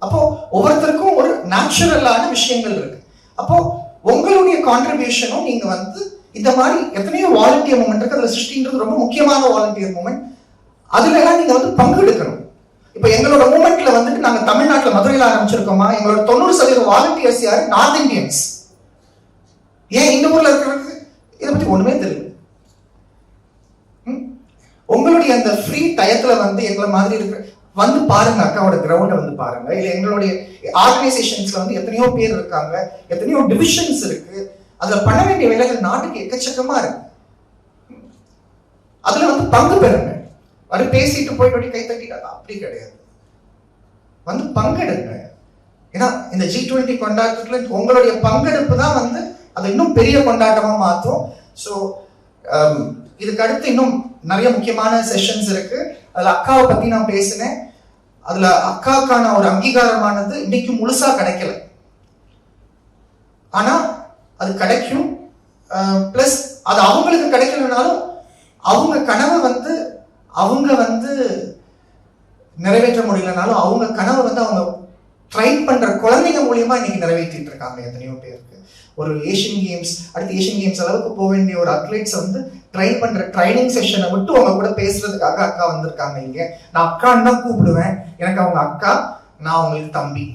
அப்போ ஒவ்வொருத்தருக்கும் ஒரு நேச்சுரலான விஷயங்கள் இருக்கு. அப்போ உங்களுடைய கான்ட்ரிபியூஷனும் நீங்க வந்து இந்த மாதிரி எத்தனையோ வாலண்டியர் மூமெண்ட் இருக்கு. அதுல சிருஷ்டின்றது ரொம்ப முக்கியமான வாலண்டியர் மூமெண்ட். அதுல எல்லாம் நீங்க வந்து பங்கு எடுக்கணும். இப்ப எங்களோட மூமெண்ட்ல வந்துட்டு நாங்க தமிழ்நாட்டுல மதுரையில ஆரம்பிச்சிருக்கோமா? எங்களோட 90% வாலண்டியர்ஸ் யாரு? North Indians. ஏன் இந்த ஊர்ல இருக்கிறது இதை பத்தி ஒண்ணுமே தெரியல. உங்களுடைய அந்த ஃப்ரீ டயத்துல வந்து எங்களை மாதிரி இருக்கிற வந்து பாருங்க, அக்காவோட கிரவுண்ட வந்து பாருங்க. இல்ல எங்களுடைய ஆர்கனைசேஷன்ஸ்ல வந்து எத்தனையோ பேர் இருக்காங்க, எத்தனையோ டிவிஷன்ஸ் இருக்கு. அதுல பண்ண வேண்டிய வேலைகள் நாட்டுக்கு எக்கச்சக்கமா இருக்கு. அதுல வந்து பங்கு பெறுங்க. அது பேசிட்டு போயிட்டு கை தட்டிட்டாங்க அப்படி கிடையாது, வந்து பங்கெடுங்க. ஏன்னா இந்த G20 கொண்டாட்டத்துல உங்களுடைய பங்கெடுப்பு தான் வந்து அதை இன்னும் பெரிய கொண்டாட்டமா மாற்றும். ஸோ இதுக்கு அடுத்து இன்னும் நிறைய முக்கியமான செஷன்ஸ் இருக்கு. அதுல அக்காவை பத்தி நான் பேசினேன். அதுல அக்காக்கான ஒரு அங்கீகாரமானது இன்னைக்கு முழுசா கிடைக்கல, ஆனா அது கிடைக்கும். பிளஸ் அது அவங்களுக்கு கிடைக்கலனாலும் அவங்க கனவை வந்து அவங்க வந்து நிறைவேற்ற முடியலனாலும் அவங்க கனவை வந்து அவங்க ட்ரை பண்ற குழந்தைங்க மூலியமா இன்னைக்கு நிறைவேற்றிட்டு இருக்காங்க எத்தனையோ பேருக்கு. ஒரு ஏஷியன் கேம்ஸ், அடுத்து ஏஷியன் கேம்ஸ் அளவுக்கு போக வேண்டிய ஒரு அத்லெட்ஸ் வந்து ட்ரைன் பண்ற ட்ரைனிங் செஷனை விட்டு அவங்க கூட பேசுறதுக்காக அக்கா வந்திருக்காங்க இங்க. நான் அக்கான்னு தான் கூப்பிடுவேன், எனக்கு அவங்க அக்கா, நான் அவங்களுக்கு தம்பி.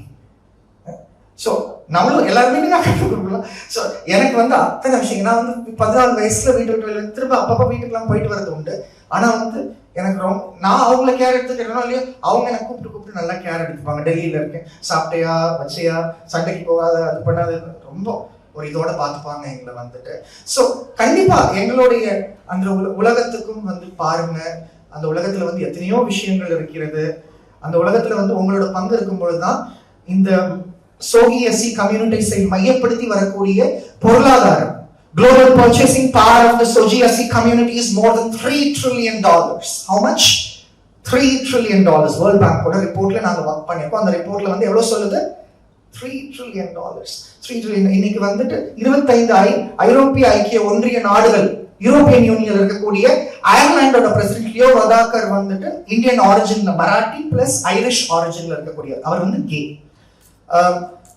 ஸோ நம்மளும் எல்லாருமே கூப்பிடலாம். ஸோ எனக்கு வந்து அத்தனை விஷயம். நான் வந்து 14 வயசுல வீட்டு திரும்ப அப்பப்போ வீட்டுக்கெல்லாம் போயிட்டு வரது உண்டு. ஆனா வந்து எனக்கு ரொம்ப நான் அவங்கள கேர் எடுத்துக்கிறேனோ இல்லையோ, அவங்க எனக்கு கூப்பிட்டு நல்லா கேர் எடுத்துப்பாங்க. டெல்லியில இருக்கேன், சாப்பிட்டையா வச்சையா, சண்டைக்கு போகாத, அது பண்ணாது, ரொம்ப ஒரு இதோட பார்த்துப்பாங்க எங்களை வந்துட்டு. ஸோ கண்டிப்பா எங்களுடைய அந்த உலகத்துக்கும் வந்து பாருங்க, அந்த உலகத்துல வந்து எத்தனையோ விஷயங்கள் இருக்கிறது. அந்த உலகத்துல வந்து உங்களோட பங்கு இருக்கும் பொழுதுதான் இந்த சோகி எஸ்சி கம்யூனிட்டிஸை மையப்படுத்தி வரக்கூடிய பொருளாதாரம். Global purchasing power of the Sogi SC community is more than $3 trillion. How much? $3 trillion. World Bank ஓட ரிப்போர்ட்ல நாங்க வர்க் பண்ணிருக்கோம். அந்த ரிப்போர்ட்ல வந்து எவ்வளவு சொல்லுது? $3 trillion. 3 trillion. இன்னைக்கு வந்துட்டு 25 ஐரோப்பிய ஐக்கிய ஒன்றிய நாடுகள், யூரோப்பியன் யூனியன்ல இருக்கக்கூடிய அயர்லாண்டோட பிரசிடென்ட் லியோ வதாகர் வந்துட்டு இந்தியன் ஆரிஜின்ல, மராட்டி பிளஸ் ஐரிஷ் ஆரிஜின்ல இருக்கக்கூடிய அவர் வந்து கே.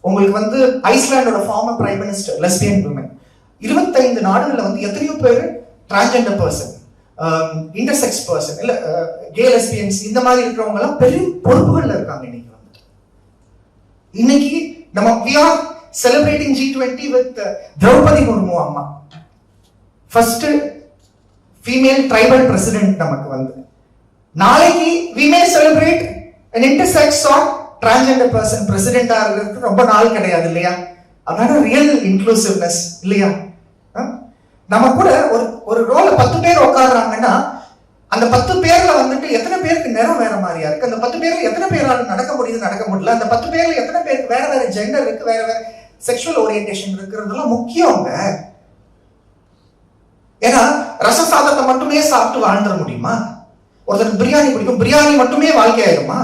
உங்களுக்கு வந்து ஐஸ்லாண்டோட former prime minister, lesbian women. 25 நாடுகள்ல வந்து எத்தனையோ பேர் டிரான்ஸ்ஜெண்டர் பர்சன், இன்டர்செக்ஸ் பர்சன், இல்ல கே லெஸ்பியன்ஸ், இந்த மாதிரி இருக்கிறவங்க எல்லாம் பெரிய பொறுப்புகள்ல இருக்காங்க. இன்னைக்கு வந்துட்டு இன்னைக்கு நம்ம we are celebrating G20 with Draupadi Murmu அம்மா, ஃபர்ஸ்ட் ஃபீமேல் ட்ரைபல் பிரசிடென்ட் நமக்கு வந்து. நாளைக்கு we may celebrate an intersex or transgender person பிரசிடென்டா இருக்கிறது ரொம்ப நாள் கிடையாது இல்லையா? அதனால ரியல் இன்க்ளூசிவ்னஸ் இல்லையா? நம்ம கூட ஒரு ரோல 10 பேர் உட்காடுறாங்கன்னா அந்த 10 பேர்ல வந்துட்டு எத்தனை பேருக்கு நிறம் வேற மாதிரியா இருக்கு, அந்த 10 பேர்ல எத்தனை பேரால நடக்க முடியுது நடக்க முடியல, அந்த 10 பேர்ல எத்தனை பேருக்கு வேற வேற ஜெண்டர் இருக்கு, வேற வேற செக்ஷுவல் ஓரியன்டேஷன் இருக்கிறதெல்லாம் முக்கியங்க. ஏன்னா ரச சாதத்தை மட்டுமே சாப்பிட்டு வாழ்ந்துட முடியுமா? ஒருத்தருக்கு பிரியாணி பிடிக்கும், பிரியாணி மட்டுமே வாழ்க்கை ஆயிடுமா?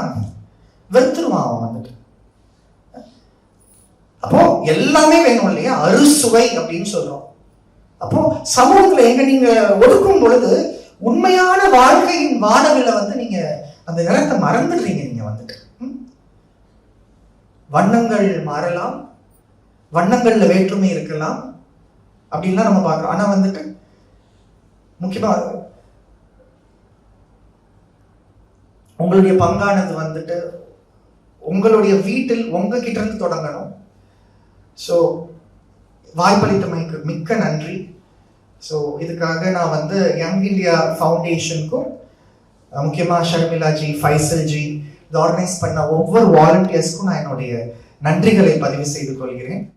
வெறுத்துருவான் அவன் வந்துட்டு. அப்போ எல்லாமே வேணும் இல்லையா? அறுசுவை அப்படின்னு சொல்றோம். அப்போ சமூகத்துல எங்க நீங்க ஒடுக்கும் பொழுது உண்மையான வாழ்க்கையின் வானவில வந்து நீங்க அந்த நிலத்தை மறந்துடுறீங்க. நீங்க வந்துட்டு வண்ணங்கள் மாறலாம், வண்ணங்கள்ல வேற்றுமை இருக்கலாம் அப்படின்லாம் நம்ம பார்க்கிறோம். ஆனா வந்துட்டு முக்கியமா உங்களுடைய பங்கானது வந்துட்டு உங்களுடைய வீட்டில் உங்ககிட்ட இருந்து தொடங்கணும். ஸோ வாய்ப்பளித்தமைக்கு மிக்க நன்றி. ஸோ இதுக்காக நான் வந்து யங் இந்தியா ஃபவுண்டேஷனுக்கும் முக்கியமாக ஷர்மிளாஜி, ஃபைசல்ஜி, இதை ஆர்கனைஸ் பண்ண ஒவ்வொரு வாலண்டியர்ஸ்க்கும் நான் என்னுடைய நன்றிகளை பதிவு செய்து கொள்கிறேன்.